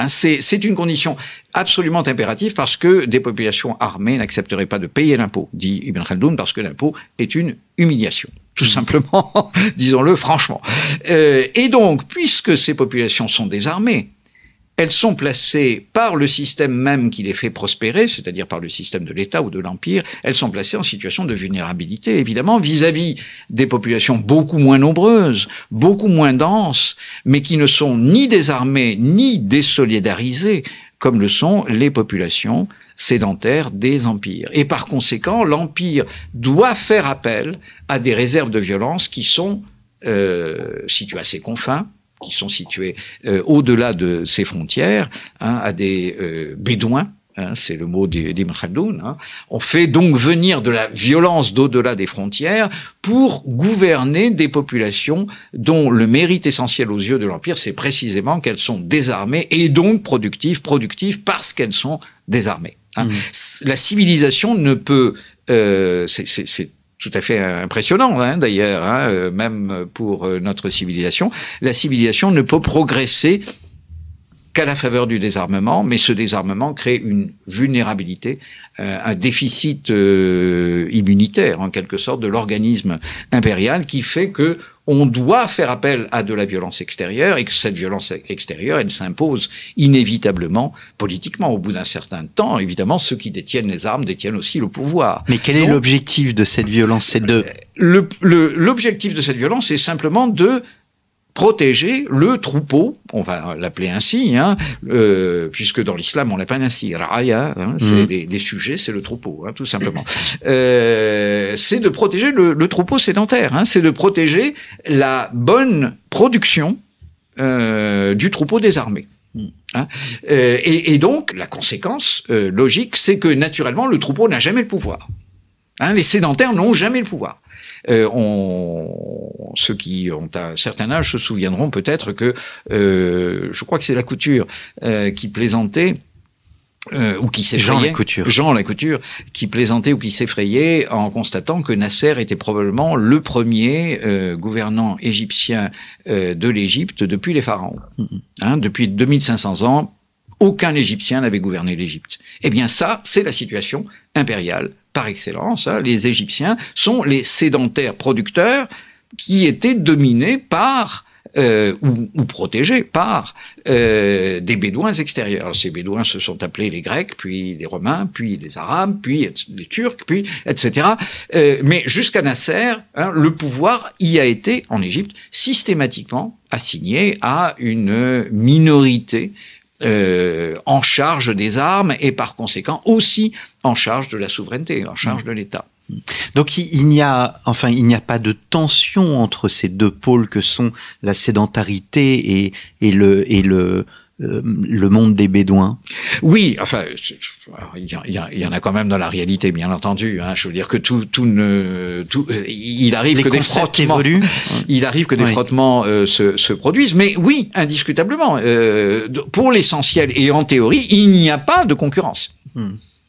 C'est une condition absolument impérative parce que des populations armées n'accepteraient pas de payer l'impôt, dit Ibn Khaldoun, parce que l'impôt est une humiliation. Tout simplement, disons-le franchement. Et donc, puisque ces populations sont désarmées, elles sont placées par le système même qui les fait prospérer, c'est-à-dire par le système de l'État ou de l'Empire, elles sont placées en situation de vulnérabilité, évidemment, vis-à-vis des populations beaucoup moins nombreuses, beaucoup moins denses, mais qui ne sont ni désarmées, ni désolidarisées, comme le sont les populations sédentaires des empires. Et par conséquent, l'Empire doit faire appel à des réserves de violence qui sont situées à ses confins, qui sont situés au-delà de ses frontières, à des bédouins c'est le mot d'Ibn Khaldoun, on fait donc venir de la violence d'au-delà des frontières pour gouverner des populations dont le mérite essentiel aux yeux de l'Empire, c'est précisément qu'elles sont désarmées et donc productives parce qu'elles sont désarmées. La civilisation ne peut... c'est tout à fait impressionnant, d'ailleurs, même pour notre civilisation. La civilisation ne peut progresser qu'à la faveur du désarmement, mais ce désarmement crée une vulnérabilité, un déficit immunitaire, en quelque sorte, de l'organisme impérial, qui fait que on doit faire appel à de la violence extérieure, et que cette violence extérieure, elle s'impose inévitablement, politiquement. Au bout d'un certain temps, évidemment, ceux qui détiennent les armes détiennent aussi le pouvoir. Mais quel est l'objectif de cette violence? C'est de... L'objectif de cette violence, c'est simplement de protéger le troupeau, on va l'appeler ainsi, puisque dans l'islam on l'appelle ainsi, ra'aya, c'est les sujets, c'est le troupeau, tout simplement. C'est de protéger le troupeau sédentaire, c'est de protéger la bonne production du troupeau désarmé. Et donc la conséquence logique, c'est que naturellement le troupeau n'a jamais le pouvoir. Les sédentaires n'ont jamais le pouvoir. Ceux qui ont un certain âge se souviendront peut-être que je crois que c'est Lacouture qui plaisantait ou qui s'effrayait, Jean Lacouture qui plaisantait ou qui s'effrayait en constatant que Nasser était probablement le premier gouvernant égyptien de l'Égypte depuis les pharaons. Depuis 2500 ans, aucun Égyptien n'avait gouverné l'Égypte. Eh bien ça, c'est la situation impériale par excellence. Les Égyptiens sont les sédentaires producteurs qui étaient dominés par ou protégés par des Bédouins extérieurs. Alors, ces Bédouins se sont appelés les Grecs, puis les Romains, puis les Arabes, puis les Turcs, puis etc. Mais jusqu'à Nasser, le pouvoir y a été, en Égypte, systématiquement assigné à une minorité en charge des armes et par conséquent aussi en charge de la souveraineté, en charge de l'État. Donc il n'y a pas de tension entre ces deux pôles que sont la sédentarité et le monde des Bédouins. Oui, enfin, il y en a quand même dans la réalité, bien entendu. Je veux dire que il arrive que des frottements évoluent. Il arrive que des frottements se produisent, mais oui, indiscutablement. Pour l'essentiel et en théorie, il n'y a pas de concurrence.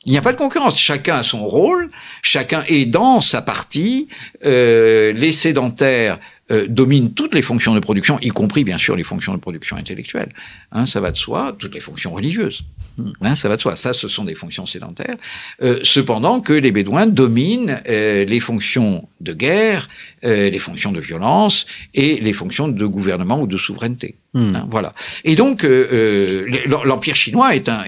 Il n'y a pas de concurrence. Chacun a son rôle, chacun est dans sa partie. Les sédentaires dominent toutes les fonctions de production, y compris bien sûr les fonctions de production intellectuelle. Ça va de soi, toutes les fonctions religieuses. Ça va de soi. Ça, ce sont des fonctions sédentaires. Cependant que les Bédouins dominent les fonctions de guerre, les fonctions de violence et les fonctions de gouvernement ou de souveraineté. Voilà. Et donc l'empire chinois est un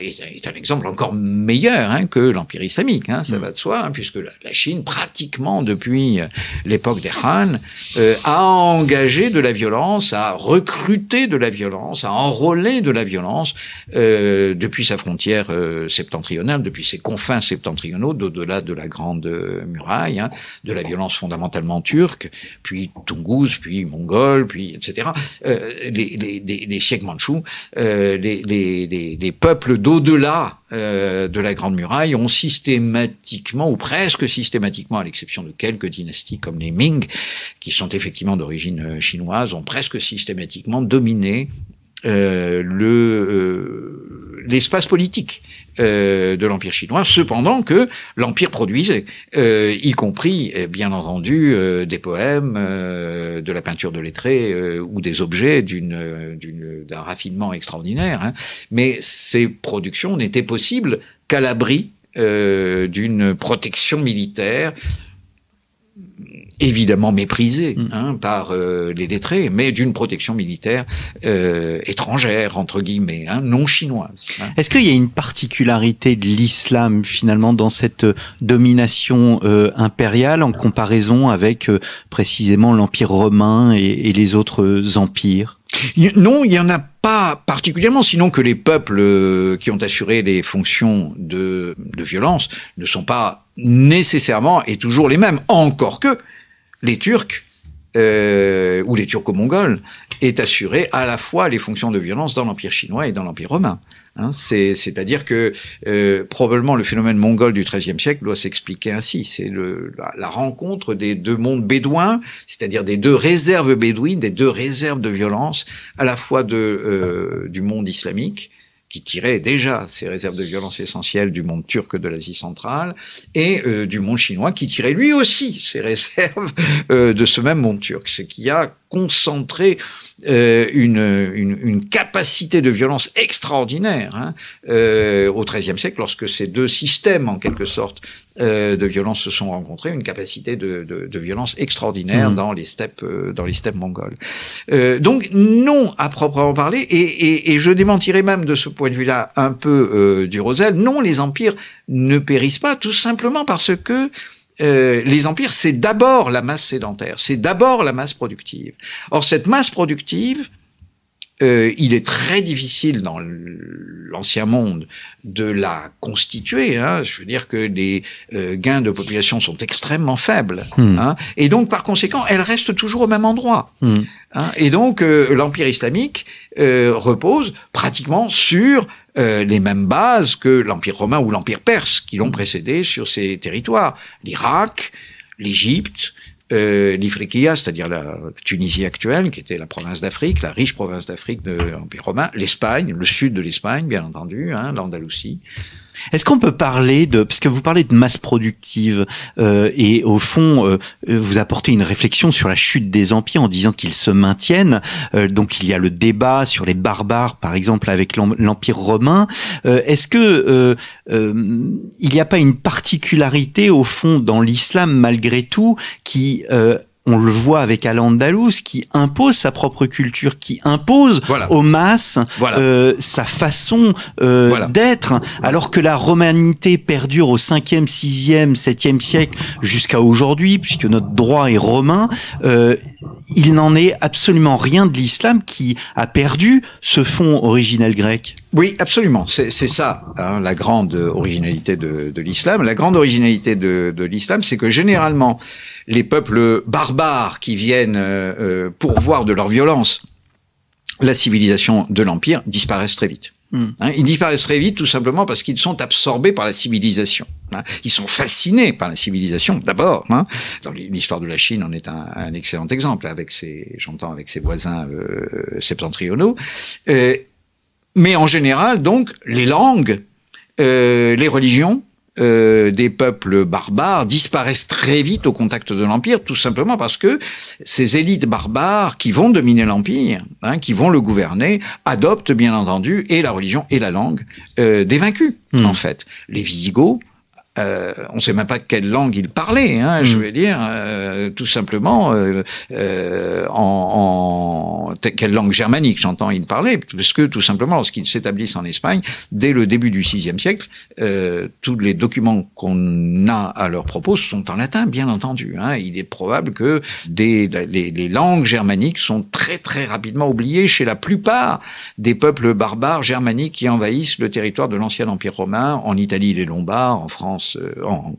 exemple encore meilleur que l'empire islamique. Ça va de soi, puisque la Chine, pratiquement depuis l'époque des Han, a engagé de la violence, a recruté de la violence, a enrôlé de la violence depuis sa frontière septentrionale, depuis ses confins septentrionaux, d'au-delà de la Grande Muraille, de la violence fondamentalement turque, puis Toungouz, puis mongole, puis etc. Les siècles mandchous, les peuples d'au-delà de la Grande Muraille ont systématiquement, ou presque systématiquement, à l'exception de quelques dynasties comme les Ming, qui sont effectivement d'origine chinoise, ont presque systématiquement dominé l'espace politique de l'Empire chinois, cependant que l'Empire produisait, y compris, bien entendu, des poèmes, de la peinture de lettrés ou des objets d'un raffinement extraordinaire. Mais ces productions n'étaient possibles qu'à l'abri d'une protection militaire évidemment méprisée par les lettrés, mais d'une protection militaire étrangère, entre guillemets, non chinoise. Est-ce qu'il y a une particularité de l'islam, finalement, dans cette domination impériale, en comparaison avec précisément l'Empire romain et les autres empires? Non, il n'y en a pas particulièrement, sinon que les peuples qui ont assuré les fonctions de violence ne sont pas nécessairement et toujours les mêmes, encore que les Turcs ou les Turco-Mongols aient assuré à la fois les fonctions de violence dans l'Empire chinois et dans l'Empire romain. Hein, c'est-à-dire que probablement le phénomène mongol du XIIIe siècle doit s'expliquer ainsi. C'est la rencontre des deux mondes bédouins, c'est-à-dire des deux réserves bédouines, des deux réserves de violence, à la fois du monde islamique, qui tirait déjà ses réserves de violence essentielles du monde turc de l'Asie centrale, et du monde chinois, qui tirait lui aussi ses réserves de ce même monde turc. Ce qui a concentré une capacité de violence extraordinaire hein, au XIIIe siècle, lorsque ces deux systèmes, en quelque sorte, de violence se sont rencontrés, une capacité de violence extraordinaire dans les steppes mongoles. Donc non, à proprement parler, et je démentirais même de ce point de vue-là un peu du Rosel, non, les empires ne périssent pas, tout simplement parce que les empires, c'est d'abord la masse sédentaire, c'est d'abord la masse productive. Or, cette masse productive, il est très difficile dans l'ancien monde de la constituer. Hein. Je veux dire que les gains de population sont extrêmement faibles. Hein. Et donc, par conséquent, elle reste toujours au même endroit. Hein. Et donc, l'Empire islamique repose pratiquement sur les mêmes bases que l'Empire romain ou l'Empire perse qui l'ont précédé sur ces territoires. L'Irak, l'Égypte, l'Ifriqiya, c'est-à-dire la Tunisie actuelle, qui était la province d'Afrique, la riche province d'Afrique de l'Empire romain, l'Espagne, le sud de l'Espagne, bien entendu, hein, l'Andalousie. Est-ce qu'on peut parler parce que vous parlez de masse productive et au fond vous apportez une réflexion sur la chute des empires en disant qu'ils se maintiennent, donc il y a le débat sur les barbares par exemple avec l'Empire romain. Est-ce que il n'y a pas une particularité au fond dans l'islam malgré tout qui on le voit avec Al-Andalus, qui impose sa propre culture, qui impose aux masses sa façon d'être, alors que la romanité perdure au 5e, 6e, 7e siècle jusqu'à aujourd'hui, puisque notre droit est romain, il n'en est absolument rien de l'islam qui a perdu ce fond originel grec. Oui, absolument. C'est ça, hein, la grande originalité de l'islam. La grande originalité de l'islam, c'est que généralement, les peuples barbares qui viennent pourvoir de leur violence la civilisation de l'Empire disparaissent très vite. Hein, ils disparaissent très vite tout simplement parce qu'ils sont absorbés par la civilisation. Hein. Ils sont fascinés par la civilisation d'abord. Hein. Dans l'histoire de la Chine, on est un excellent exemple avec ses voisins septentrionaux. Mais en général, donc, les langues, les religions des peuples barbares disparaissent très vite au contact de l'Empire, tout simplement parce que ces élites barbares qui vont dominer l'Empire, hein, qui vont le gouverner, adoptent bien entendu et la religion et la langue des vaincus, en fait. Les Visigoths, on ne sait même pas quelle langue ils parlaient, hein, je veux dire, tout simplement, quelle langue germanique, j'entends, ils parlaient, parce que tout simplement, lorsqu'ils s'établissent en Espagne, dès le début du VIe siècle, tous les documents qu'on a à leur propos sont en latin, bien entendu. Hein. Il est probable que les langues germaniques sont très très rapidement oubliées chez la plupart des peuples barbares germaniques qui envahissent le territoire de l'ancien Empire romain, en Italie les Lombards, en France, en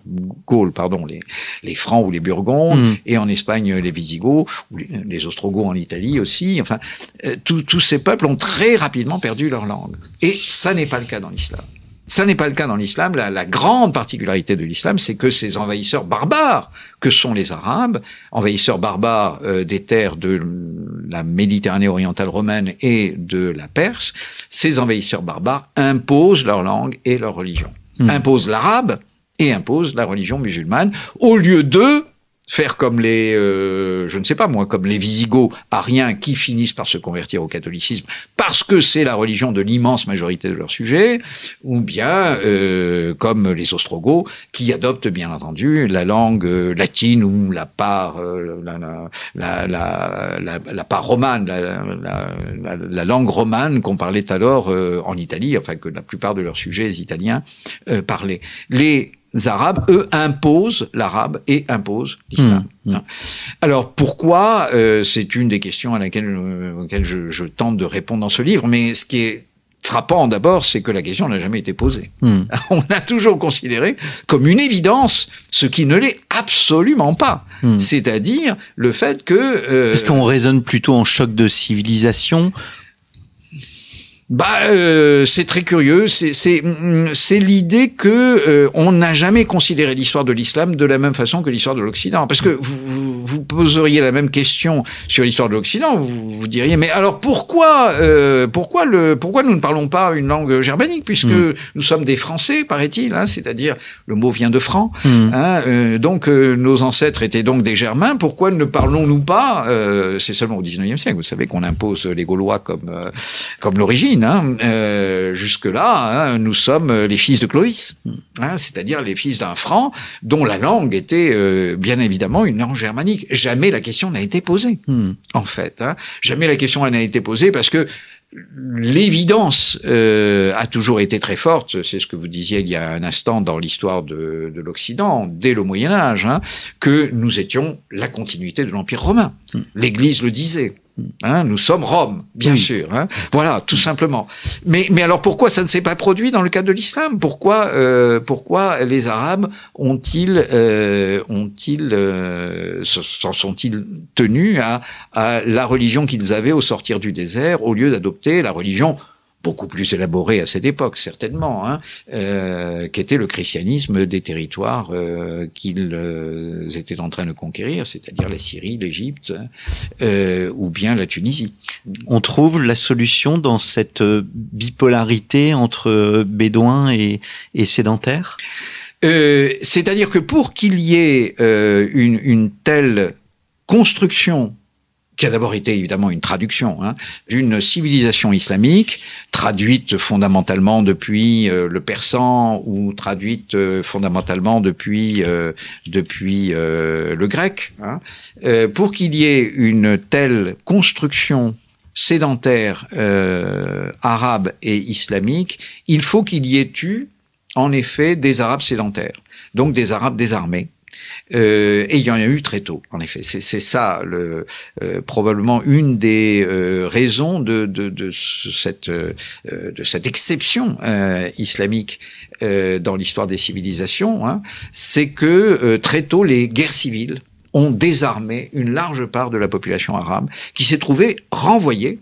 Gaule, pardon, les Francs ou les Burgondes, et en Espagne les Visigoths, ou les Ostrogoths en Italie aussi. Enfin, tous ces peuples ont très rapidement perdu leur langue. Et ça n'est pas le cas dans l'islam. Ça n'est pas le cas dans l'islam. La grande particularité de l'islam, c'est que ces envahisseurs barbares, que sont les Arabes, envahisseurs barbares des terres de la Méditerranée orientale romaine et de la Perse, ces envahisseurs barbares imposent leur langue et leur religion. Imposent l'arabe et imposent la religion musulmane, au lieu de faire comme les, je ne sais pas moi, comme les Visigoths ariens qui finissent par se convertir au catholicisme parce que c'est la religion de l'immense majorité de leurs sujets, ou bien comme les Ostrogoths qui adoptent bien entendu la langue latine ou la part la part romane, la langue romane qu'on parlait alors en Italie, enfin que la plupart de leurs sujets italiens parlaient. Les Arabes, eux, imposent l'arabe et imposent l'islam. Alors, pourquoi c'est une des questions auxquelles je tente de répondre dans ce livre, mais ce qui est frappant d'abord, c'est que la question n'a jamais été posée. On a toujours considéré comme une évidence ce qui ne l'est absolument pas. C'est-à-dire le fait que... Est-ce qu'on raisonne plutôt en choc de civilisation ? C'est très curieux. C'est l'idée que on n'a jamais considéré l'histoire de l'islam de la même façon que l'histoire de l'Occident. Parce que vous poseriez la même question sur l'histoire de l'Occident, vous diriez mais alors pourquoi nous ne parlons pas une langue germanique puisque nous sommes des Français, paraît-il, hein, c'est-à-dire le mot vient de franc. Donc nos ancêtres étaient donc des Germains. Pourquoi ne parlons-nous pas c'est seulement au XIXe siècle. Vous savez qu'on impose les Gaulois comme l'origine. Jusque-là, nous sommes les fils de Clovis, c'est-à-dire les fils d'un Franc dont la langue était bien évidemment une langue germanique. Jamais la question n'a été posée, en fait. Jamais la question n'a été posée parce que l'évidence a toujours été très forte. C'est ce que vous disiez il y a un instant dans l'histoire de l'Occident, dès le Moyen-Âge, que nous étions la continuité de l'Empire romain. L'Église le disait. Nous sommes Rome, bien sûr. Voilà, tout simplement. Mais alors pourquoi ça ne s'est pas produit dans le cas de l'islam? Pourquoi les Arabes s'en sont-ils tenus à la religion qu'ils avaient au sortir du désert au lieu d'adopter la religion beaucoup plus élaboré à cette époque, certainement, qu'était le christianisme des territoires qu'ils étaient en train de conquérir, c'est-à-dire la Syrie, l'Égypte, ou bien la Tunisie. On trouve la solution dans cette bipolarité entre bédouins et sédentaires ? C'est-à-dire que pour qu'il y ait une telle construction, qui a d'abord été évidemment une traduction d'une civilisation islamique, traduite fondamentalement depuis le persan ou traduite fondamentalement depuis le grec. Pour qu'il y ait une telle construction sédentaire arabe et islamique, il faut qu'il y ait eu en effet des Arabes sédentaires, donc des Arabes désarmés. Et il y en a eu très tôt, en effet. C'est ça, probablement une des raisons de cette exception islamique dans l'histoire des civilisations. C'est que très tôt, les guerres civiles ont désarmé une large part de la population arabe, qui s'est trouvée renvoyée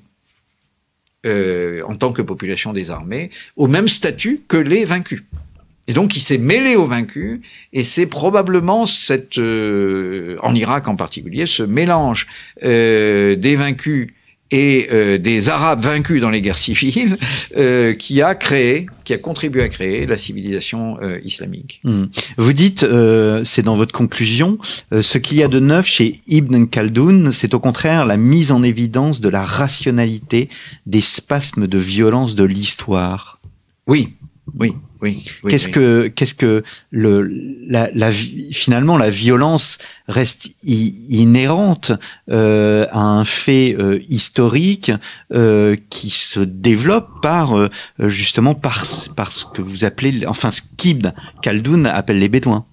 en tant que population désarmée au même statut que les vaincus. Et donc, il s'est mêlé aux vaincus, et c'est probablement en Irak en particulier, ce mélange des vaincus et des Arabes vaincus dans les guerres civiles qui a contribué à créer la civilisation islamique. Vous dites, c'est dans votre conclusion, ce qu'il y a de neuf chez Ibn Khaldoun, c'est au contraire la mise en évidence de la rationalité des spasmes de violence de l'histoire. Oui. Qu'est-ce que finalement la violence reste inhérente à un fait historique qui se développe justement par ce que vous appelez, enfin ce qu'Ibn Khaldoun appelle les bédouins.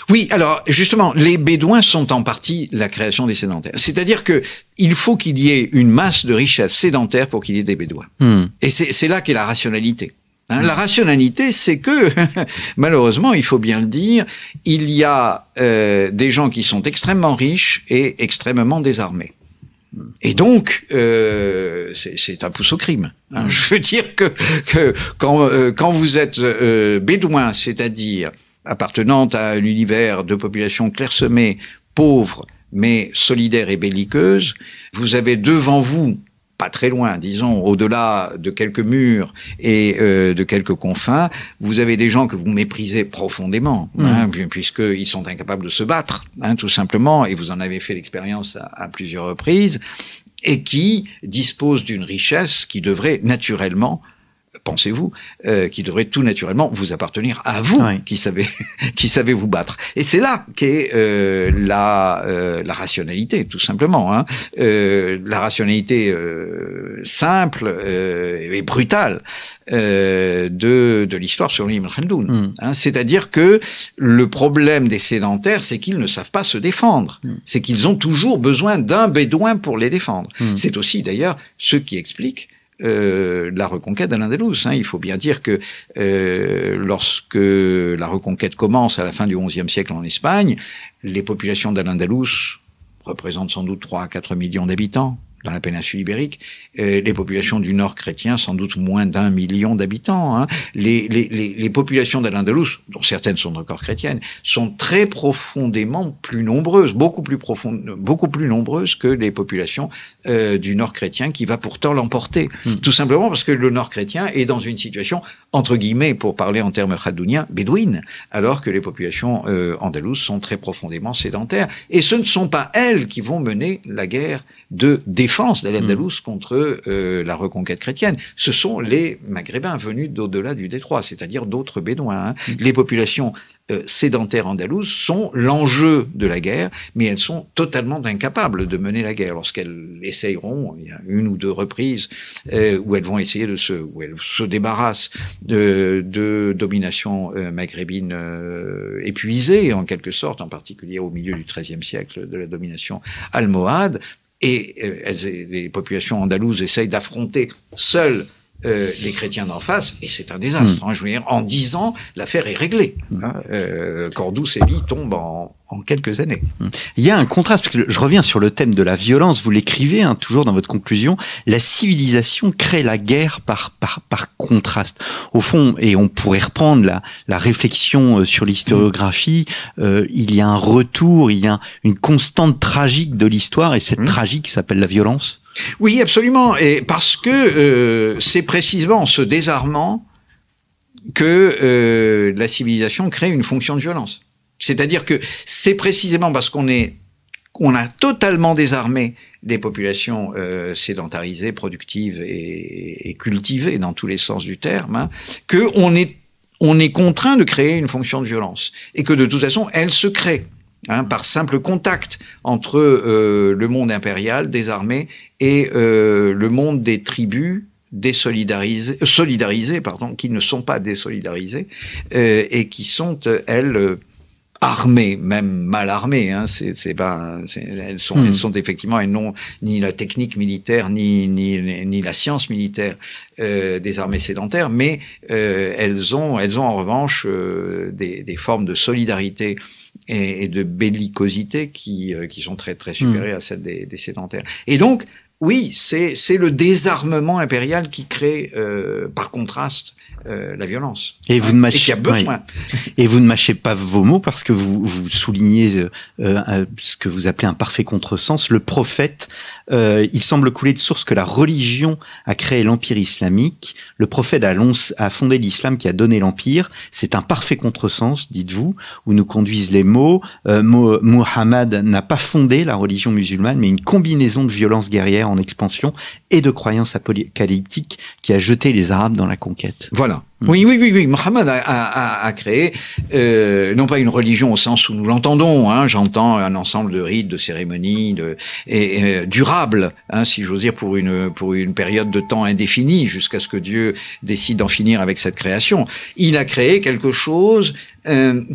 Oui, alors justement, les bédouins sont en partie la création des sédentaires. C'est-à-dire que il faut qu'il y ait une masse de richesse sédentaire pour qu'il y ait des bédouins. Et c'est là qu'est la rationalité. La rationalité, c'est que, malheureusement, il faut bien le dire, il y a des gens qui sont extrêmement riches et extrêmement désarmés. Et donc, c'est un pouce au crime. Je veux dire que quand vous êtes bédouin, c'est-à-dire appartenant à un univers de population clairsemée, pauvre, mais solidaire et belliqueuse, vous avez devant vous, pas très loin, disons, au-delà de quelques murs et de quelques confins, vous avez des gens que vous méprisez profondément, puisqu'ils sont incapables de se battre, tout simplement, et vous en avez fait l'expérience à plusieurs reprises, et qui disposent d'une richesse qui devrait naturellement, pensez-vous, qui devrait tout naturellement vous appartenir à vous, qui savez vous battre. Et c'est là qu'est la rationalité, tout simplement. La rationalité simple et brutale de l'histoire sur Ibn Khaldoun. C'est-à-dire que le problème des sédentaires, c'est qu'ils ne savent pas se défendre. C'est qu'ils ont toujours besoin d'un bédouin pour les défendre. C'est aussi d'ailleurs ce qui explique la reconquête d'Al-Andalus. Il faut bien dire que lorsque la reconquête commence à la fin du XIe siècle en Espagne, les populations d'Al-Andalus représentent sans doute 3 à 4 millions d'habitants. dans la péninsule ibérique, les populations du nord chrétien, sans doute moins d'1 million d'habitants. Hein. Les populations d'Al-Andalus, dont certaines sont encore chrétiennes, sont très profondément plus nombreuses, beaucoup plus nombreuses que les populations du nord chrétien, qui va pourtant l'emporter. Tout simplement parce que le nord chrétien est dans une situation, entre guillemets, pour parler en termes khadouniens, bédouine, alors que les populations andalouses sont très profondément sédentaires. Et ce ne sont pas elles qui vont mener la guerre de défense d'Al-Andalus contre la reconquête chrétienne. Ce sont les Maghrébins venus d'au-delà du détroit, c'est-à-dire d'autres Bédouins. Hein. Les populations sédentaires andalouses sont l'enjeu de la guerre, mais elles sont totalement incapables de mener la guerre. Lorsqu'elles essayeront, il y a une ou deux reprises où elles vont essayer où elles se débarrassent de domination maghrébine épuisée, en quelque sorte, en particulier au milieu du XIIIe siècle, de la domination almohade. Et les populations andalouses essayent d'affronter seules les chrétiens d'en face, et c'est un désastre. Hein, je veux dire, en 10 ans, l'affaire est réglée. Hein, Cordoue-Séville tombe en quelques années. Il y a un contraste, parce que je reviens sur le thème de la violence, vous l'écrivez toujours dans votre conclusion, la civilisation crée la guerre par contraste. Au fond, et on pourrait reprendre la réflexion sur l'historiographie, il y a un retour, il y a une constante tragique de l'histoire, et cette tragique s'appelle la violence. Oui, absolument, et parce que c'est précisément en se désarmant que la civilisation crée une fonction de violence. C'est-à-dire que c'est précisément parce qu'on a totalement désarmé les populations sédentarisées, productives et cultivées dans tous les sens du terme, hein, qu'on est contraint de créer une fonction de violence, et que de toute façon, elle se crée. Hein, par simple contact entre le monde impérial désarmé et le monde des tribus solidarisées, qui ne sont pas désolidarisées et qui sont, elles, armées, même mal armées. Hein, elles sont effectivement, elles n'ont ni la technique militaire ni la science militaire des armées sédentaires, mais elles ont en revanche des formes de solidarité et de bellicosité qui sont très très supérieures à celles des sédentaires. Et donc, oui, c'est le désarmement impérial qui crée, par contraste, la violence. Et vous ne mâchez, et qui a besoin. Oui. Et vous ne mâchez pas vos mots, parce que vous soulignez ce que vous appelez un parfait contresens. Le prophète, il semble couler de source que la religion a créé l'empire islamique. Le prophète a fondé l'islam qui a donné l'empire. C'est un parfait contresens, dites-vous, où nous conduisent les mots. Muhammad n'a pas fondé la religion musulmane, mais une combinaison de violences guerrières en expansion et de croyances apocalyptiques qui a jeté les Arabes dans la conquête. Voilà. Oui. Mohammed a créé non pas une religion au sens où nous l'entendons. Hein, j'entends un ensemble de rites, de cérémonies, durables, hein, si j'ose dire, pour une période de temps indéfinie, jusqu'à ce que Dieu décide d'en finir avec cette création. Il a créé quelque chose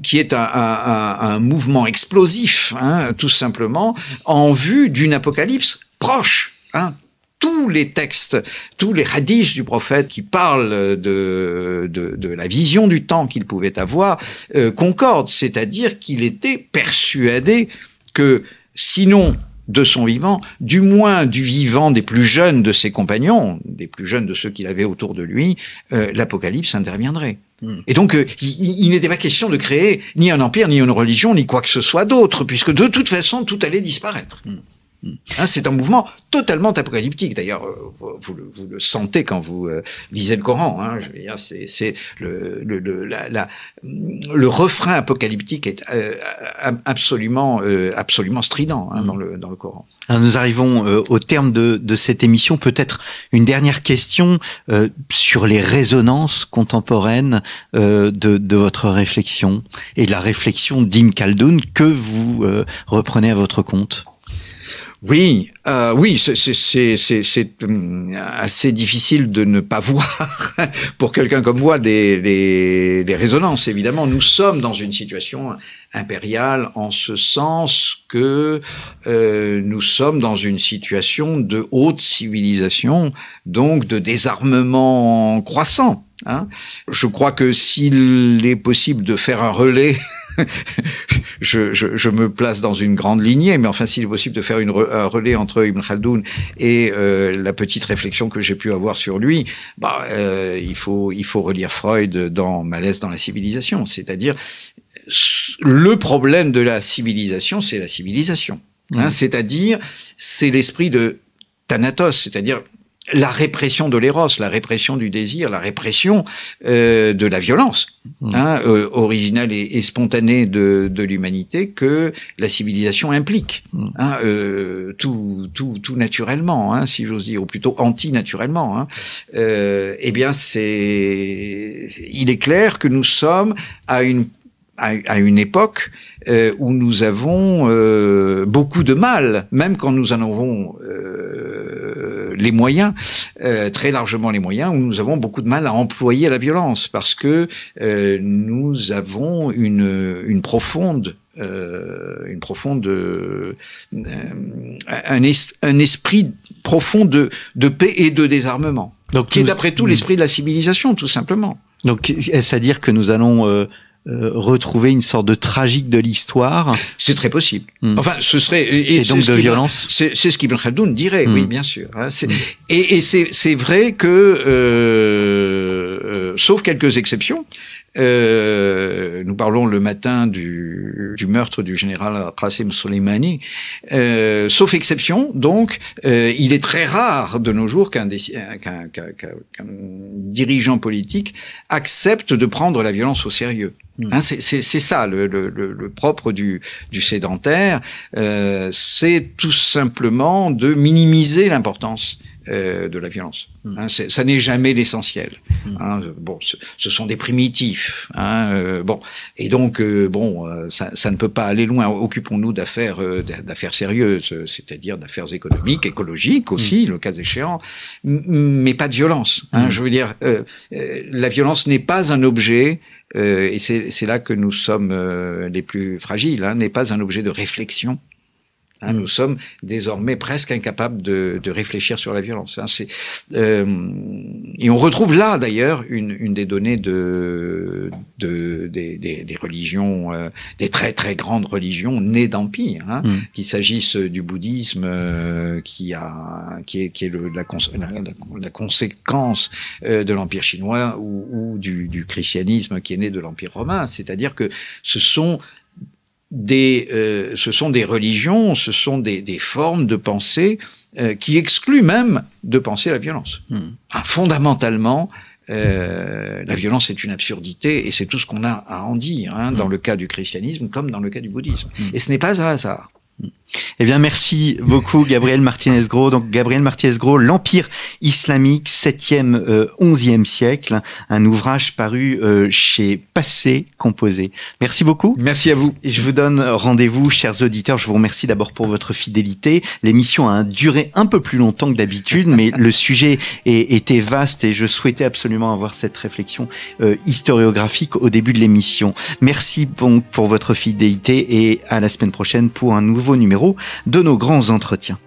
qui est un mouvement explosif, hein, tout simplement, en vue d'une apocalypse proche. Hein, tous les textes, tous les hadiths du prophète qui parlent de la vision du temps qu'il pouvait avoir concordent, c'est-à-dire qu'il était persuadé que, sinon de son vivant, du moins du vivant des plus jeunes de ses compagnons, des plus jeunes de ceux qu'il avait autour de lui, l'apocalypse interviendrait. Et donc, il n'était pas question de créer ni un empire, ni une religion, ni quoi que ce soit d'autre, puisque de toute façon, tout allait disparaître. Hein, c'est un mouvement totalement apocalyptique. D'ailleurs, vous le sentez quand vous lisez le Coran. Hein, je veux dire, c'est le refrain apocalyptique est absolument strident, hein, dans le Coran. Alors nous arrivons au terme de cette émission. Peut-être une dernière question sur les résonances contemporaines de votre réflexion et de la réflexion d'Ibn Khaldoun que vous reprenez à votre compte. Oui, c'est assez difficile de ne pas voir, pour quelqu'un comme moi, des résonances. Évidemment, nous sommes dans une situation impériale en ce sens que nous sommes dans une situation de haute civilisation, donc de désarmement croissant. Hein. Je crois que s'il est possible de faire un relais je me place dans une grande lignée, mais enfin, s'il est possible de faire un relais entre Ibn Khaldoun et la petite réflexion que j'ai pu avoir sur lui, il faut relire Freud dans Malaise dans la civilisation, c'est-à-dire le problème de la civilisation, c'est la civilisation. C'est-à-dire, c'est l'esprit de Thanatos, c'est-à-dire la répression de l'éros, la répression du désir, la répression de la violence, originale et spontanée de l'humanité que la civilisation implique, tout naturellement, si j'ose dire, ou plutôt anti-naturellement. Eh bien, il est clair que nous sommes à une époque où nous avons beaucoup de mal, même quand nous en avons les moyens, très largement les moyens, où nous avons beaucoup de mal à employer la violence, parce que nous avons un esprit profond de paix et de désarmement, donc, qui est d'après tout l'esprit de la civilisation, tout simplement. Donc, est-ce à dire que nous allons retrouver une sorte de tragique de l'histoire? C'est très possible. Enfin, ce serait et donc de violence. C'est ce qu'Ibn Khaldoun dirait, oui, bien sûr. Et c'est vrai que, sauf quelques exceptions, nous parlons le matin du meurtre du général Qasem Soleimani, sauf exception, donc, il est très rare de nos jours qu'un dirigeant politique accepte de prendre la violence au sérieux. C'est ça le propre du sédentaire, c'est tout simplement de minimiser l'importance de la violence. Ça n'est jamais l'essentiel. Bon, ce sont des primitifs. Et donc ça ne peut pas aller loin. Occupons-nous d'affaires sérieuses, c'est-à-dire d'affaires économiques, écologiques aussi, le cas échéant, mais pas de violence. Je veux dire, la violence n'est pas un objet. Et c'est là que nous sommes les plus fragiles, n'est pas un objet de réflexion. Nous sommes désormais presque incapables de réfléchir sur la violence. Et on retrouve là d'ailleurs une des données des religions, des très très grandes religions nées d'empire, qu'il s'agisse du bouddhisme qui est la conséquence de l'empire chinois ou du christianisme qui est né de l'empire romain. C'est-à-dire que ce sont des religions, ce sont des formes de pensée qui excluent même de penser la violence. Fondamentalement, la violence est une absurdité et c'est tout ce qu'on a à en dire, dans le cas du christianisme comme dans le cas du bouddhisme. Et ce n'est pas un hasard. Eh bien, merci beaucoup, Gabriel Martinez-Gros. Donc, Gabriel Martinez-Gros, l'Empire islamique, 7e, 11e siècle, un ouvrage paru chez Passé Composé. Merci beaucoup. Merci à vous. Et je vous donne rendez-vous, chers auditeurs. Je vous remercie d'abord pour votre fidélité. L'émission a duré un peu plus longtemps que d'habitude, mais le sujet était vaste et je souhaitais absolument avoir cette réflexion historiographique au début de l'émission. Merci donc pour votre fidélité et à la semaine prochaine pour un nouveau numéro de nos grands entretiens.